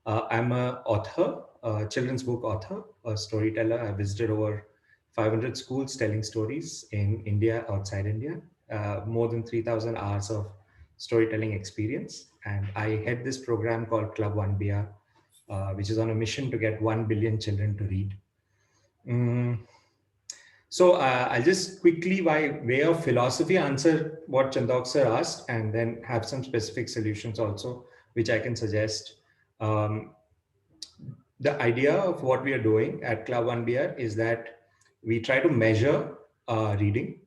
I'm an author, a children's book author, a storyteller. I visited over 500 schools telling stories in India, outside India, more than 3,000 hours of storytelling experience. And I head this program called Club 1BR, which is on a mission to get 1 billion children to read. So I'll just quickly, by way of philosophy, answer what Chandok sir asked, and then have some specific solutions also, which I can suggest. The idea of what we are doing at Club 1BR is that we try to measure reading.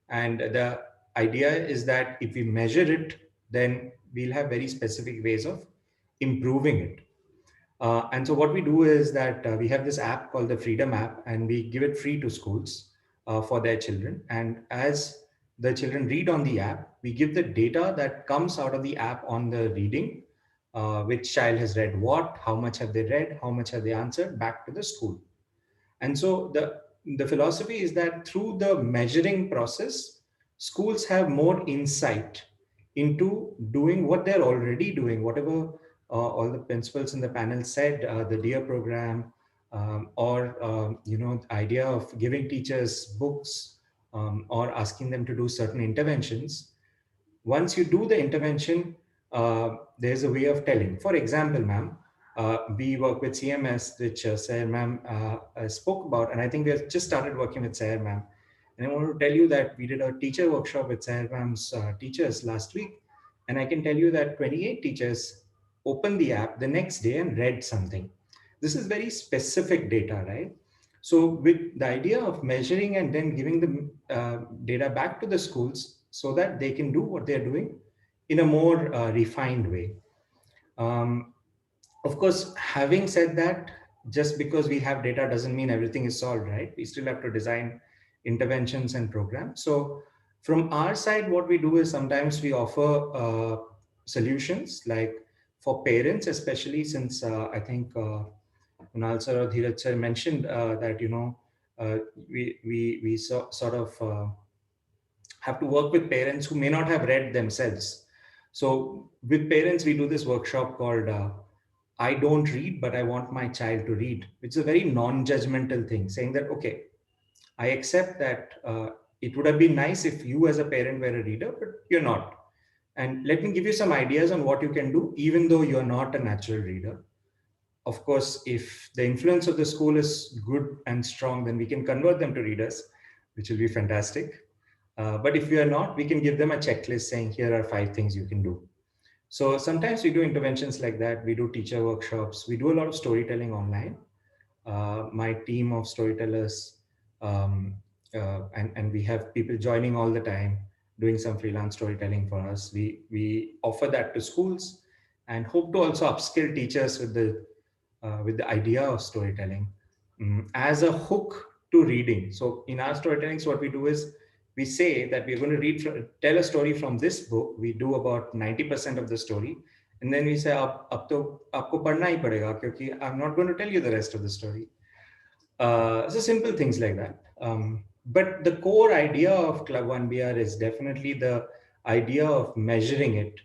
And the idea is that if we measure it, then we'll have very specific ways of improving it. And so what we do is that we have this app called the Freedom app, and we give it free to schools for their children. And as the children read on the app, we give the data that comes out of the app on the reading, which child has read what, how much have they read, how much have they answered, back to the school. And so the philosophy is that through the measuring process, schools have more insight into doing what they're already doing, whatever all the principals in the panel said, the DEAR program, or the idea of giving teachers books or asking them to do certain interventions. Once you do the intervention, there's a way of telling. For example, ma'am, we work with CMS, which Sayer ma'am spoke about, and I think we have just started working with Sayer ma'am. And I want to tell you that we did a teacher workshop with Sayer ma'am's teachers last week, and I can tell you that 28 teachers opened the app the next day and read something. This is very specific data, right? So with the idea of measuring and then giving the data back to the schools so that they can do what they're doing in a more refined way. Of course, having said that, just because we have data doesn't mean everything is solved, right? We still have to design interventions and programs. So from our side, what we do is sometimes we offer solutions, like for parents, especially since I think Kunal sir or Dheeraj sir mentioned that, we sort of have to work with parents who may not have read themselves. So with parents, we do this workshop called I don't read, but I want my child to read, which is a very non-judgmental thing, saying that, okay, I accept that it would have been nice if you as a parent were a reader, but you're not. And let me give you some ideas on what you can do, even though you're not a natural reader. Of course, if the influence of the school is good and strong, then we can convert them to readers, which will be fantastic. But if we are not, we can give them a checklist saying, here are 5 things you can do. So sometimes we do interventions like that. We do teacher workshops. We do a lot of storytelling online. My team of storytellers, and we have people joining all the time, doing some freelance storytelling for us. We offer that to schools and hope to also upskill teachers with the idea of storytelling as a hook to reading. So in our storytelling, so what we do is we say that we're going to tell a story from this book. We do about 90% of the story. And then we say, ab to aapko padhna hi padega, kyunki I'm not going to tell you the rest of the story. So simple things like that. But the core idea of Club 1BR is definitely the idea of measuring it.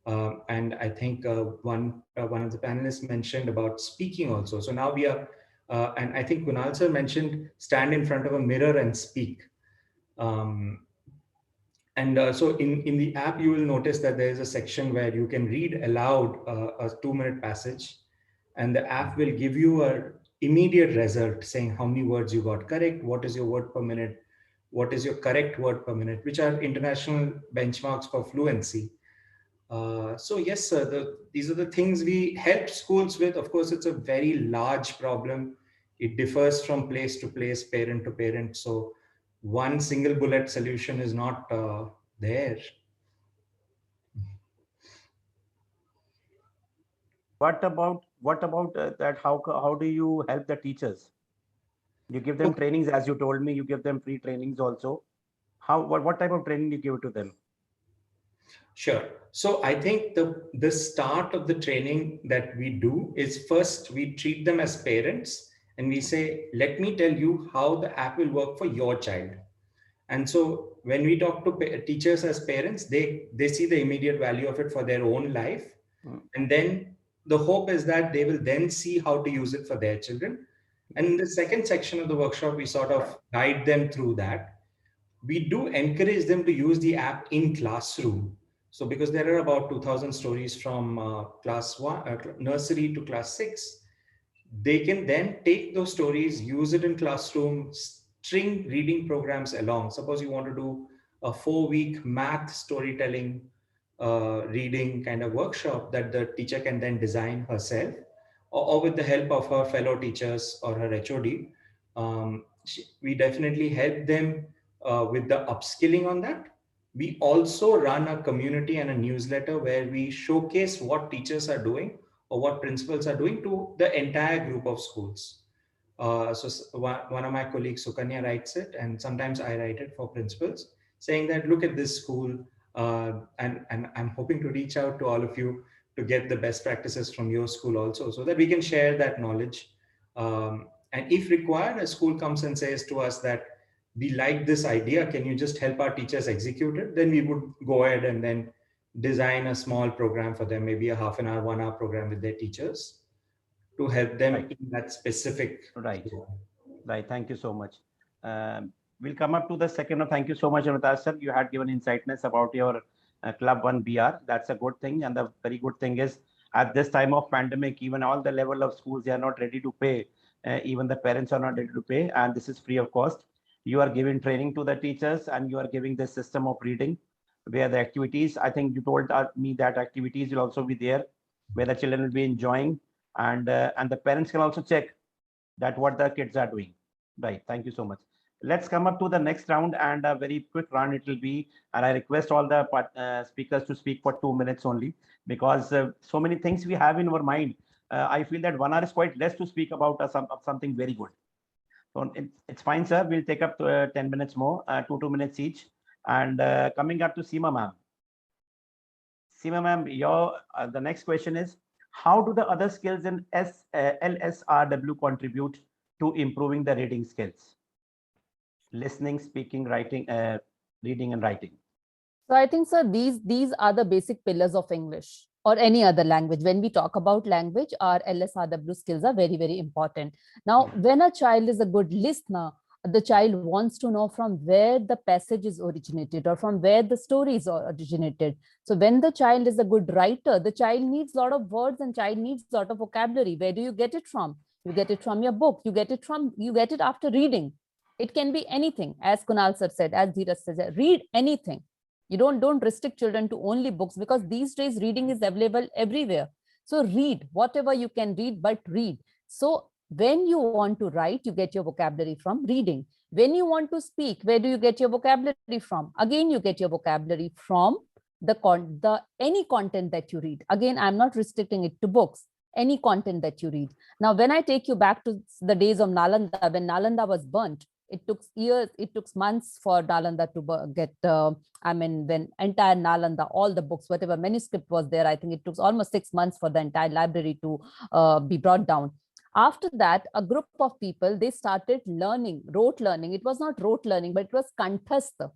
And I think one of the panelists mentioned about speaking also. So now we are, and I think Kunal sir mentioned, stand in front of a mirror and speak. So in the app, you will notice that there is a section where you can read aloud a 2-minute passage, and the app will give you an immediate result saying how many words you got correct, what is your word per minute, what is your correct word per minute, which are international benchmarks for fluency. So yes, sir, these are the things we help schools with. Of course, it's a very large problem. It differs from place to place, parent to parent. So one single bullet solution is not there. What about that? How do you help the teachers? You give them Okay. trainings, as you told me. You give them free trainings also. What type of training you give to them? Sure. So I think the start of the training that we do is, first we treat them as parents and we say, let me tell you how the app will work for your child. And so when we talk to teachers as parents, they see the immediate value of it for their own life. Mm. And then the hope is that they will then see how to use it for their children. And in the second section of the workshop, we sort of guide them through that. We do encourage them to use the app in classroom. So because there are about 2000 stories from class 1, nursery to class 6, they can then take those stories, use it in classroom, string reading programs along. Suppose you want to do a 4-week math storytelling reading kind of workshop that the teacher can then design herself, or with the help of her fellow teachers or her HOD. We definitely help them with the upskilling on that. We also run a community and a newsletter where we showcase what teachers are doing or what principals are doing to the entire group of schools. One of my colleagues, Sukanya, writes it, and sometimes I write it for principals, saying that look at this school, and I'm hoping to reach out to all of you to get the best practices from your school also, so that we can share that knowledge. And if required, a school comes and says to us that we like this idea, can you just help our teachers execute it? Then we would go ahead and then design a small program for them, maybe a half an hour, 1 hour program with their teachers to help them Right. in that specific. Right. Right. Thank you so much. We'll come up to the second. Thank you so much, Amitabh sir. You had given insightness about your Club 1 BR. That's a good thing. And the very good thing is, at this time of pandemic, even all the level of schools, they are not ready to pay. Even the parents are not ready to pay. And this is free of cost. You are giving training to the teachers and you are giving the system of reading where the activities, I think you told me that activities will also be there where the children will be enjoying, and the parents can also check that what the kids are doing. Right. Thank you so much. Let's come up to the next round, and a very quick round it will be. And I request all the speakers to speak for 2 minutes only, because so many things we have in our mind. I feel that 1 hour is quite less to speak about something very good. So it's fine, sir. We'll take up to, 10 minutes more, 2 minutes each. And coming up to Seema ma'am. Seema ma'am, the next question is, how do the other skills in LSRW contribute to improving the reading skills? Listening, speaking, writing, reading and writing. So I think, sir, these are the basic pillars of English or any other language. When we talk about language, our LSRW skills are very, very important. Now, when a child is a good listener, the child wants to know from where the passage is originated or from where the story is originated. So when the child is a good writer, the child needs a lot of words and child needs a lot of vocabulary. Where do you get it from? You get it from your book. You get it after reading. It can be anything, as Kunal sir said, as Dheeraj said, read anything. You don't restrict children to only books, because these days reading is available everywhere. So read whatever you can read, but read. So when you want to write, you get your vocabulary from reading. When you want to speak, where do you get your vocabulary from? Again, you get your vocabulary from any content that you read. Again, I'm not restricting it to books, any content that you read. Now, when I take you back to the days of Nalanda, when Nalanda was burnt, it took years, it took months for Nalanda to get, when entire Nalanda, all the books, whatever manuscript was there, I think it took almost 6 months for the entire library to be brought down. After that, a group of people, they started learning, rote learning. It was not rote learning, but it was कंठस्थ.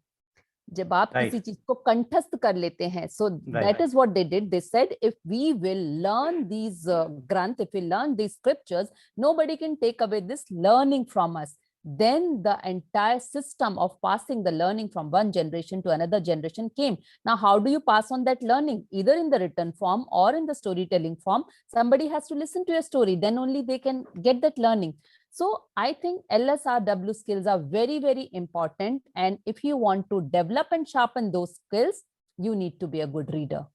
जब आप किसी चीज को कंठस्थ कर लेते हैं, so that is what they did. They said, if we will learn these granth, if we learn these scriptures, nobody can take away this learning from us. Then the entire system of passing the learning from one generation to another generation came. Now, how do you pass on that learning? Either in the written form or in the storytelling form. Somebody has to listen to your story, then only they can get that learning. So I think LSRW skills are very, very important. And if you want to develop and sharpen those skills, you need to be a good reader.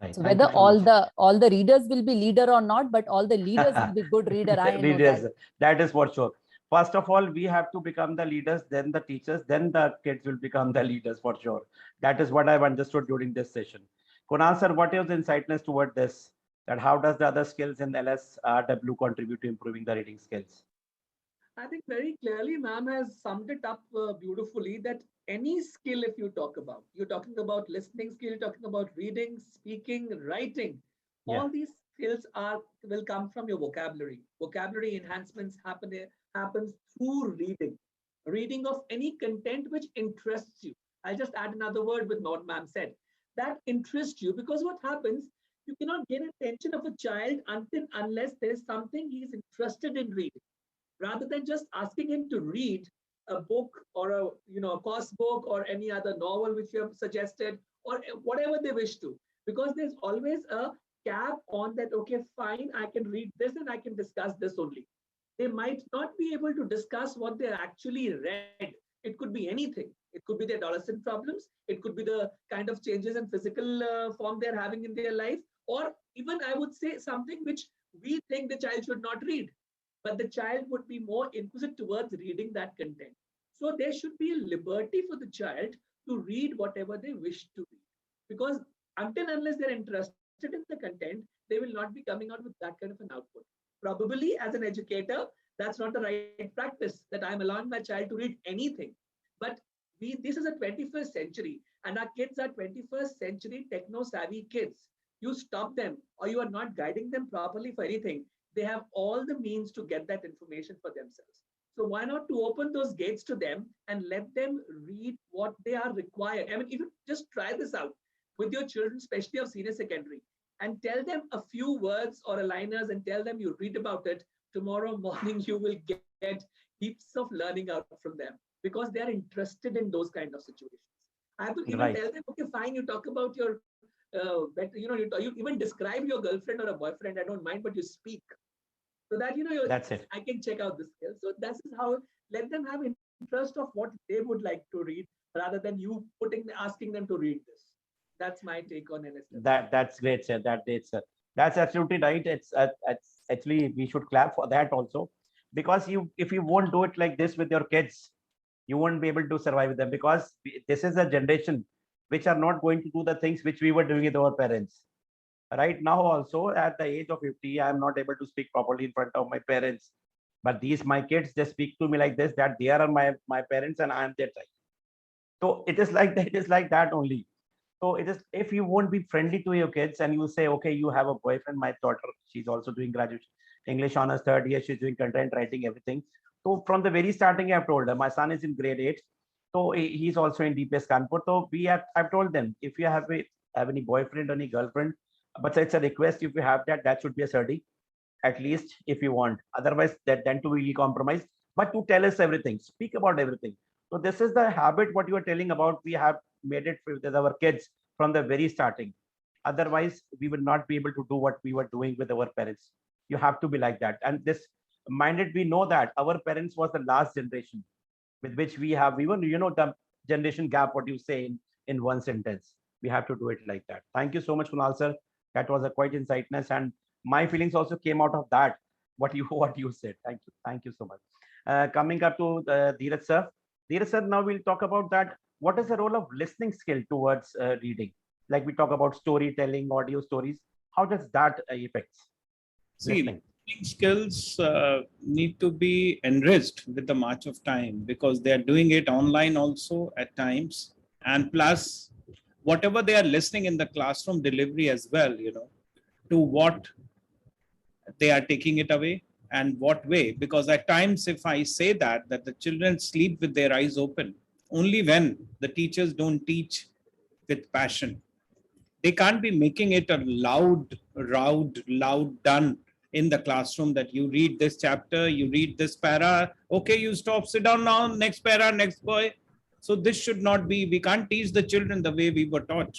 Right. So whether all the readers will be leader or not, but all the leaders will be good reader. I know that. That is for sure. First of all, we have to become the leaders, then the teachers, then the kids will become the leaders for sure. That is what I've understood during this session. Kunal sir, what is the insightness toward this? that how does the other skills in LSRW contribute to improving the reading skills? I think very clearly, ma'am has summed it up beautifully that any skill, if you talk about, you're talking about listening skill, you're talking about reading, speaking, writing, Yeah. all these skills will come from your vocabulary. Vocabulary enhancements happens through reading of any content which interests you. I'll just add another word with what ma'am said. That interests you, because what happens, you cannot get attention of a child unless there is something he's interested in reading. Rather than just asking him to read a book or a course book or any other novel which you have suggested, or whatever they wish to, because there's always a cap on that. Okay, fine, I can read this and I can discuss this only. They might not be able to discuss what they actually read. It could be anything. It could be their adolescent problems. It could be the kind of changes in physical form they're having in their life, or even I would say something which we think the child should not read, but the child would be more inquisitive towards reading that content. So there should be a liberty for the child to read whatever they wish to read. Because unless they're interested in the content, they will not be coming out with that kind of an output. Probably as an educator, that's not the right practice, that I'm allowing my child to read anything. But this is a 21st century, and our kids are 21st century techno-savvy kids. You stop them or you are not guiding them properly for anything, they have all the means to get that information for themselves. So why not to open those gates to them and let them read what they are required? I mean, if you just try this out with your children, especially of senior secondary, and tell them a few words or aligners and tell them you read about it, tomorrow morning you will get heaps of learning out from them, because they are interested in those kind of situations. I have to even tell them, okay, fine, you talk about your you even describe your girlfriend or a boyfriend, I don't mind, but you speak. So that, that's it. I can check out the skills. So that's how, let them have interest of what they would like to read, rather than you asking them to read this. That's my take on LSW. That's great, sir. That's absolutely right. It's actually, we should clap for that also, because if you won't do it like this with your kids, you won't be able to survive with them, because this is a generation which are not going to do the things which we were doing with our parents. Right now also, at the age of 50, I'm not able to speak properly in front of my parents. But my kids, they speak to me like this, that they are my parents and I am their child. So it is like that, it is like that only. So it is, if you won't be friendly to your kids and you say, okay, you have a boyfriend, my daughter, she's also doing graduate English honors 3rd year, she's doing content writing, everything. So from the very starting, I've told her, my son is in grade 8. So he's also in DPS Kanpur. So I've told them, if you have any boyfriend or any girlfriend, but it's a request, if you have that should be a study, at least if you want. Otherwise, then to be compromised, but to tell us everything, speak about everything. So this is the habit, what you are telling about, we have made it with our kids from the very starting. Otherwise, we will not be able to do what we were doing with our parents. You have to be like that. And this minded, we know that our parents was the last generation with which we have even, the generation gap, what you say in one sentence. We have to do it like that. Thank you so much, Kunal sir. That was a quite insightness, and my feelings also came out of that, what you said. Thank you so much. Coming up to Dheeraj sir. Dheeraj sir, now we'll talk about that. What is the role of listening skill towards reading? Like we talk about storytelling, audio stories. How does that affect listening skills need to be enriched with the march of time, because they are doing it online also at times, and plus whatever they are listening in the classroom delivery as well, to what they are taking it away and what way. Because at times, if I say that the children sleep with their eyes open, only when the teachers don't teach with passion. They can't be making it a loud done in the classroom, that you read this chapter, you read this para, okay, you stop, sit down now, next para, next boy. So this should not be, we can't teach the children the way we were taught,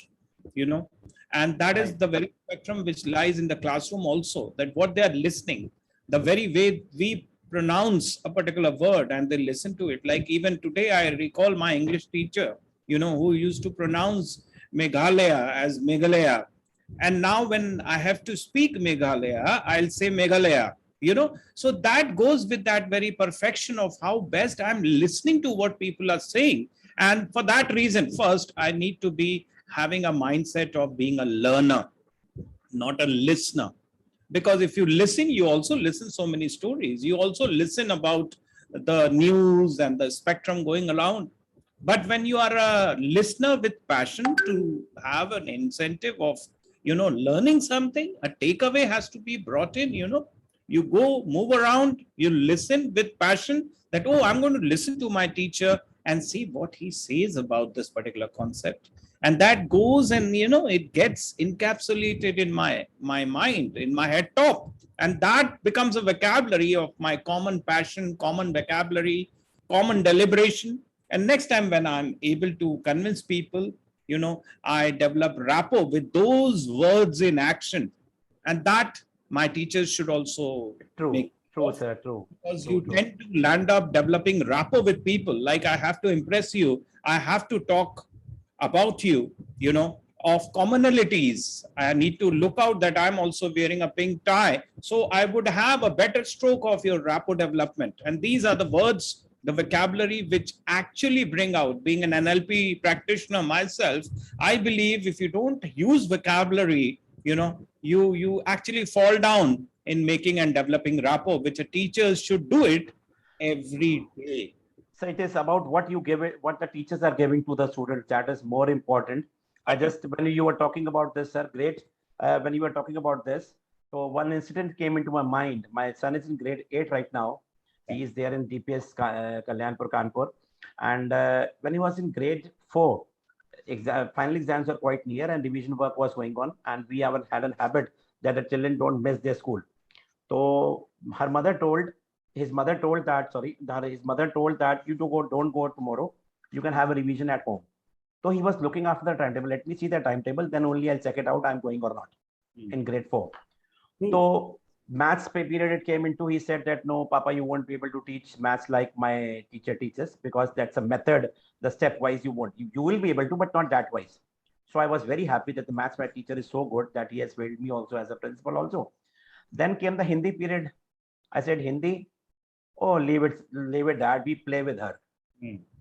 and that is the very spectrum which lies in the classroom also, that what they are listening, the very way we pronounce a particular word and they listen to it. Like even today, I recall my English teacher, who used to pronounce Meghalaya as Meghalaya. And now when I have to speak Meghalaya, I'll say Meghalaya, so that goes with that very perfection of how best I'm listening to what people are saying. And for that reason, first, I need to be having a mindset of being a learner, not a listener. Because if you listen, you also listen so many stories. You also listen about the news and the spectrum going around. But when you are a listener with passion, to have an incentive of, learning something, a takeaway has to be brought in. You go move around, you listen with passion, that, oh, I'm going to listen to my teacher and see what he says about this particular concept. And that goes and, it gets encapsulated in my mind, in my head top. And that becomes a vocabulary of my common passion, common vocabulary, common deliberation. And next time when I'm able to convince people, I develop rapport with those words in action. And that my teachers should also True, make. true, sir, true. Because True, you true. tend to land up developing rapport with people. Like, I have to impress you. I have to talk about you, of commonalities. I need to look out that I'm also wearing a pink tie. So I would have a better stroke of your rapport development. And these are the words, the vocabulary, which actually bring out. Being an NLP practitioner myself, I believe if you don't use vocabulary, you actually fall down in making and developing rapport, which a teacher should do it every day. So it is about what you give it, what the teachers are giving to the students. That is more important. When you were talking about this, sir, great. When you were talking about this, so one incident came into my mind. My son is in grade 8 right now. He is there in DPS Kalyanpur, Kanpur. And when he was in grade 4, final exams were quite near and revision work was going on. And we haven't had a habit that the children don't miss their school. So his mother told that you don't go tomorrow. You can have a revision at home. So he was looking after the timetable. Let me see the timetable, then only I'll check it out. I'm going or not in grade 4. So maths period it came into, he said that, no, Papa, you won't be able to teach maths like my teacher teaches, because that's a method, the stepwise you won't. You will be able to, but not that wise. So I was very happy that the maths teacher is so good that he has failed me also as a principal also. Then came the Hindi period. I said, Hindi, oh, leave it, dad, we play with her.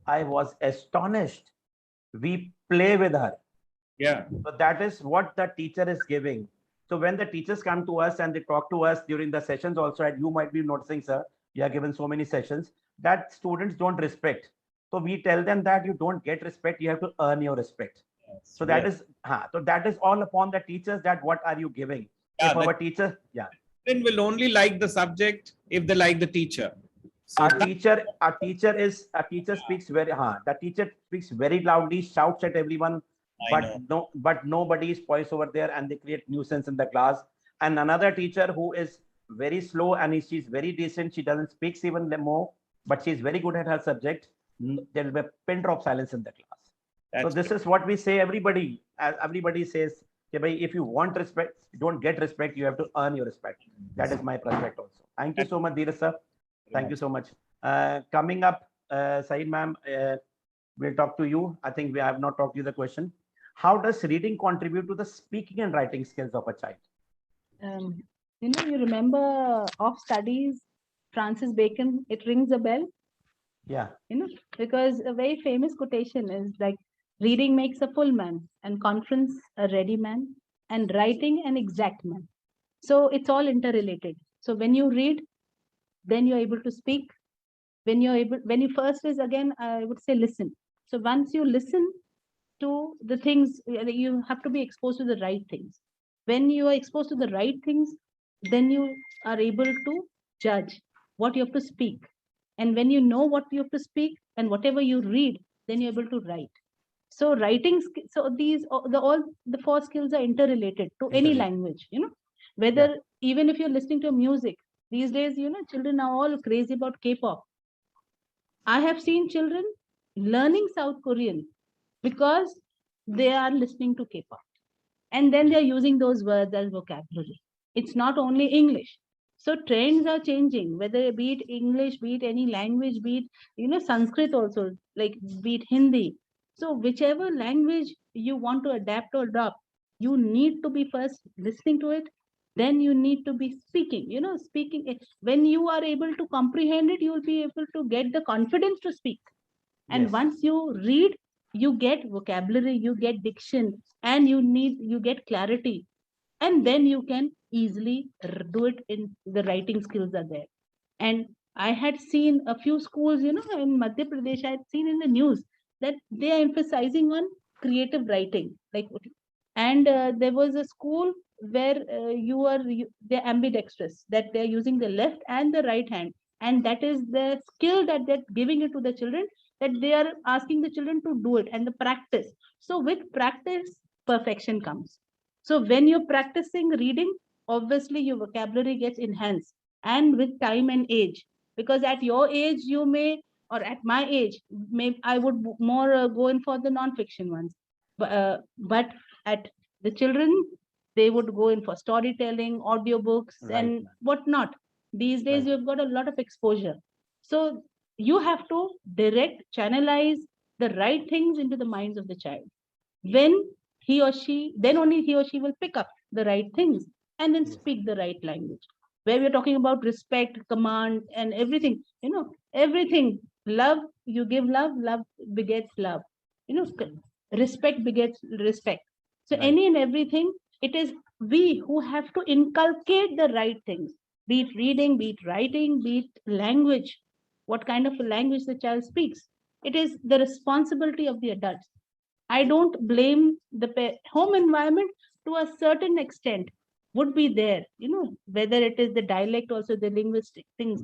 I was astonished. We play with her. Yeah. So that is what the teacher is giving. So when the teachers come to us and they talk to us during the sessions also, and you might be noticing, sir, you are given so many sessions that students don't respect. So we tell them that you don't get respect, you have to earn your respect. Yes. So that is all upon the teachers, that what are you giving? Yeah, if our teacher, children will only like the subject if they like the teacher. So the teacher speaks very loudly, shouts at everyone, but nobody is poised over there, and they create nuisance in the class. And another teacher who is very slow and she's very decent, she doesn't speak even more, but she's very good at her subject. There will be a pin drop silence in the class. So this is what we say. Everybody says, if you want respect, you don't get respect, you have to earn your respect. That is my perspective also. Thank you so much, Dheeraj sir. Thank you so much. Coming up, Saeed ma'am, we'll talk to you. I think we have not talked to you the question. How does reading contribute to the speaking and writing skills of a child? You remember of studies, Francis Bacon, it rings a bell? Yeah. Because a very famous quotation is like, reading makes a full man, and conference a ready man, and writing an exact man. So it's all interrelated. So when you read, then you're able to speak. When you first is, again, I would say listen. So once you listen to the things, you have to be exposed to the right things. When you are exposed to the right things, then you are able to judge what you have to speak. And when you know what you have to speak and whatever you read, then you're able to write. So writing, so all the 4 skills are interrelated to any language, whether even if you're listening to music. These days, children are all crazy about K-pop. I have seen children learning South Korean because they are listening to K-pop. And then they're using those words as vocabulary. It's not only English. So trends are changing, whether be it English, be it any language, be it, Sanskrit also, like be it Hindi. So whichever language you want to adapt or adopt, you need to be first listening to it. Then you need to be speaking, speaking. When you are able to comprehend it, you will be able to get the confidence to speak. And once you read, you get vocabulary, you get diction, and you get clarity. and then you can easily do it. In the writing skills are there. And I had seen a few schools, in Madhya Pradesh, I had seen in the news that they are emphasizing on creative writing. And there was a school where they're ambidextrous, that they're using the left and the right hand. And that is the skill that they're giving it to the children, that they are asking the children to do it and the practice. So with practice, perfection comes. So when you're practicing reading, obviously your vocabulary gets enhanced, and with time and age, because at your age you may, or at my age, maybe I would more go in for the non-fiction ones, but at the children, they would go in for storytelling, audiobooks, Right, and ma'am. whatnot. These days Right. you've got a lot of exposure, so you have to direct, channelize the right things into the minds of the child. When he or she, then only he or she will pick up the right things and then Yes. speak the right language. Where we're talking about respect, command, and everything, everything. Love, you give love, love begets love. Respect begets respect. So Right. any and everything, it is we who have to inculcate the right things, be it reading, be it writing, be it language, what kind of a language the child speaks. It is the responsibility of the adults. I don't blame the home environment to a certain extent would be there, whether it is the dialect, also the linguistic things.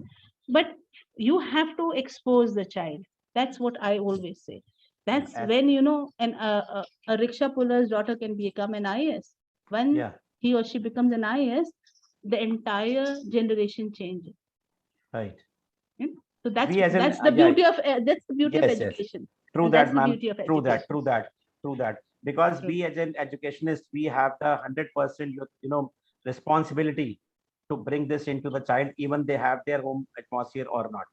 But you have to expose the child. That's what I always say. That's As- when, a rickshaw puller's daughter can become an IAS. When Yeah, he or she becomes an IAS, the entire generation changes. right. So that's We as an- that's the yeah, beauty of Yes, yes. education. True And that, that's the ma'am. beauty of True that, education. true that. Because True. we as an educationist, we have the 100% responsibility to bring this into the child, even they have their home atmosphere or not.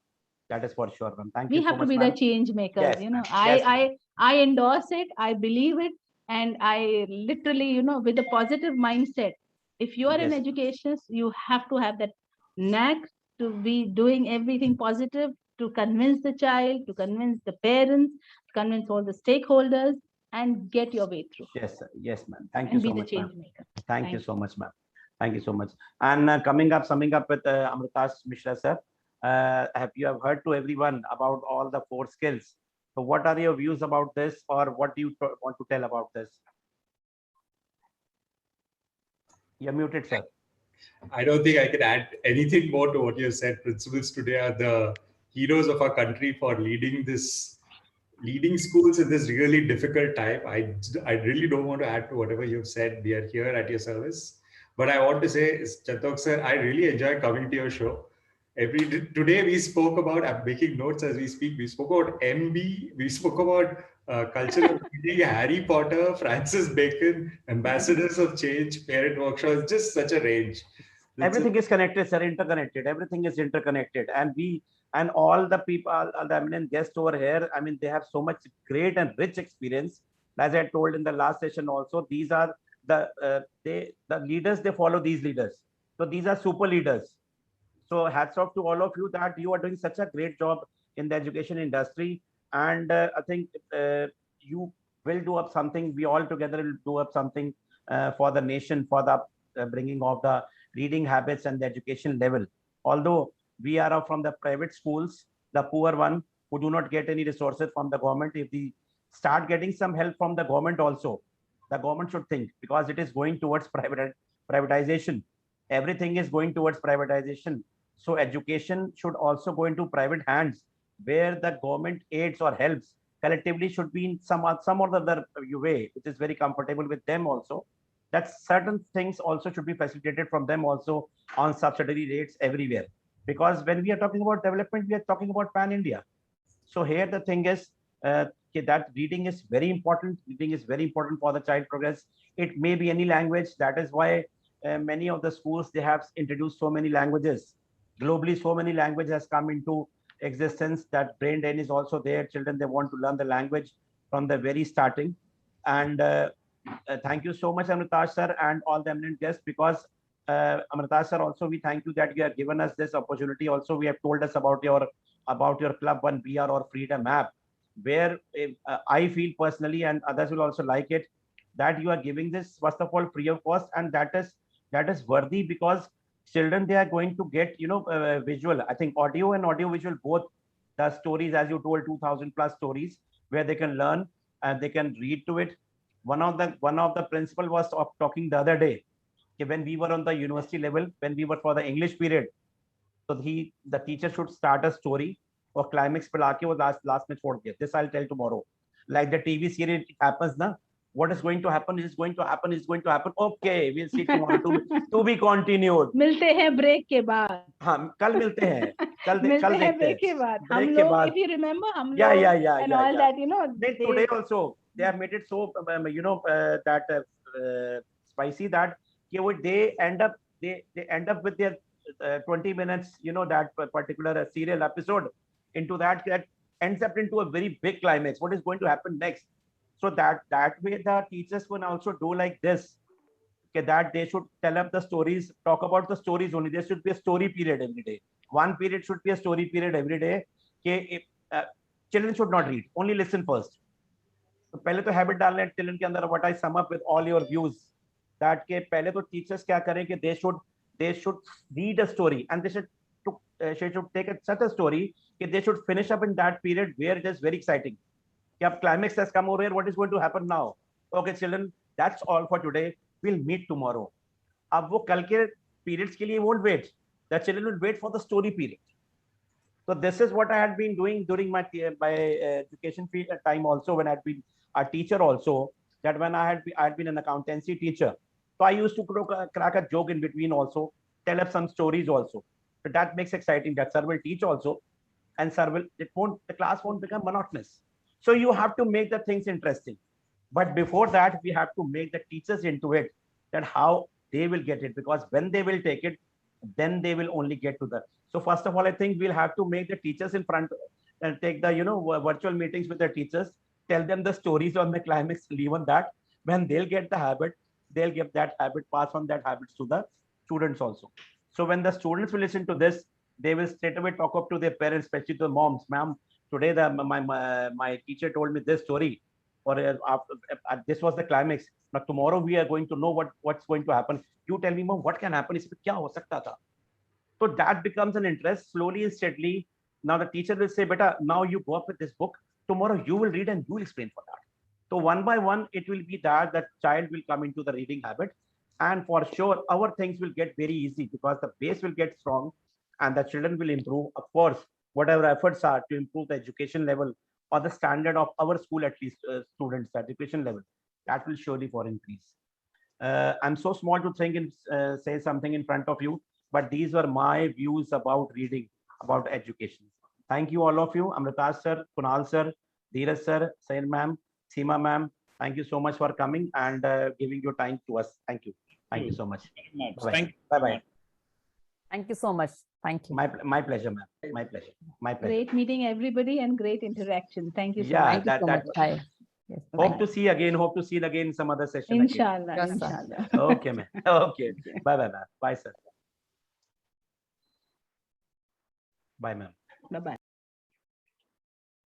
That is for sure, ma'am. Thank We you so have to much, be the ma'am. change makers. Yes, ma'am. Yes, ma'am. I endorse it, I believe it, and I literally, with a positive mindset. If you are an Yes. educationist, you have to have that knack to be doing everything positive, to convince the child, to convince the parents, to convince all the stakeholders, and get your way through Yes, sir. Yes, ma'am. Thank you and be so the much, ma'am. change maker. Thank you Thank so much, ma'am. Thank you so much. And summing up with Amritash Mishra, sir, have you have heard to everyone about all the 4 skills? So what are your views about this, or what do you want to tell about this? You're muted, sir. I don't think I can add anything more to what you said. Principals today are the heroes of our country for leading schools in this really difficult time. I really don't want to add to whatever you've said. We are here at your service. But I want to say, Chantok sir, I really enjoy coming to your show. Today we spoke about, I'm making notes as we speak, we spoke about MB, we spoke about cultural reading, Harry Potter, Francis Bacon, ambassadors of change, parent workshops, just such a range. Everything is connected, sir, interconnected. Everything is interconnected. And all the people, all the eminent guests over here, I mean, they have so much great and rich experience. As I told in the last session also, these are the leaders, they follow these leaders. So these are super leaders. So hats off to all of you that you are doing such a great job in the education industry. And I think you will do up something. We all together will do up something for the nation, for the bringing of the reading habits and the education level. Although we are from the private schools, the poor one who do not get any resources from the government, if we start getting some help from the government also, the government should think, because it is going towards privatization. Everything is going towards privatization. So education should also go into private hands, where the government aids or helps collectively should be in some or the other way, which is very comfortable with them also. That certain things also should be facilitated from them also on subsidiary rates everywhere. Because when we are talking about development, we are talking about pan-India. So here the thing is that reading is very important. Reading is very important for the child progress. It may be any language. That is why many of the schools, they have introduced so many languages. Globally, so many languages has come into existence that brain drain is also there. Children, they want to learn the language from the very starting. And thank you so much, Amritash sir, and all the eminent guests, because Amritash sir, also we thank you that you have given us this opportunity. Also, we have told us about your Club One BR or Freedom app, where I feel personally, and others will also like it, that you are giving this first of all free of cost, and that is worthy, because children, they are going to get, you know, visual, I think audio and audio visual both, the stories, as you told, 2000 plus stories where they can learn and they can read to it. One of the principal was talking the other day, okay, when we were on the university level, when we were for the English period, so the teacher should start a story or climax पे लाके वो last में छोड़ दिया. This I'll tell tomorrow. Like the TV serial, it happens ना. What is going to happen is going to happen is going to happen. Okay, we'll see tomorrow. To be continued. मिलते हैं break के बाद. हाँ, कल मिलते हैं. कल मिलते हैं देखते ब्रेक के हैं. बाद. हम Break के लोग, बाद. if you remember, हम Yeah, लोग yeah. and all that, you know. They, today also they have made it so that spicy that they end up with their 20 minutes, you know, that particular serial episode into that ends up into a very big climax. What is going to happen next? So that way the teachers can also do like this. Okay, that they should tell up the stories, talk about the stories only. There should be a story period every day. One period should be a story period every day. Okay, children should not read, only listen first. तो पहले तो habit डालना है children के अंदर. What I sum up with all your views that के पहले तो टीचर्स क्या करें कि they should read a story and they should take such a story कि they should finish up in that period where it is very exciting कि अब climax has come over, what is going to happen now. Okay children, that's all for today, we will meet tomorrow. अब वो कल के periods के लिए won't wait, the children will wait for the story period. So this is what I had been doing during my education time also, when I had been a teacher also, that when I had been an accountancy teacher. So I used to crack a joke in between also, tell up some stories also. So that makes exciting, that sir will teach also, and the class won't become monotonous. So you have to make the things interesting. But before that, we have to make the teachers into it, that how they will get it, because when they will take it, then they will only get to that. So first of all, I think we'll have to make the teachers in front and take the, you know, virtual meetings with the teachers, tell them the stories on the climax, leave on that. When they'll get the habit, they'll give that habit, pass on that habits to the students also. So when the students will listen to this, they will straight away talk up to their parents, especially to the moms. Ma'am, today my teacher told me this story, or this was the climax. Now tomorrow we are going to know what's going to happen. You tell me, mom, what can happen? इसमें क्या हो सकता था? So that becomes an interest slowly and steadily. Now the teacher will say, "Beta, now you go up with this book. Tomorrow you will read and you will explain for that." So one by one, it will be that child will come into the reading habit, and for sure, our things will get very easy because the base will get strong, and the children will improve. Of course, whatever efforts are to improve the education level or the standard of our school, at least students, the education level, that will surely for increase. I'm so small to think and say something in front of you, but these were my views about reading, about education. Thank you, all of you. Amritash sir, Kunal sir, Dheeraj sir, Sain ma'am, Seema ma'am. Thank you so much for coming and giving your time to us. Thank you. Thank you so much. Bye-bye. Thank you. Bye-bye. Thank you so much. Thank you. My pleasure, ma'am. My pleasure. My pleasure. Great meeting everybody and great interaction. Thank you so Yeah, much. Thank you so much. Hi. Yes, Hope to see you again. Hope to see you again in some other session. again. Inshallah. Yes, sir. Inshallah. Okay, ma'am. Okay. Bye-bye, ma'am. Bye, sir. Bye, ma'am. Bye-bye.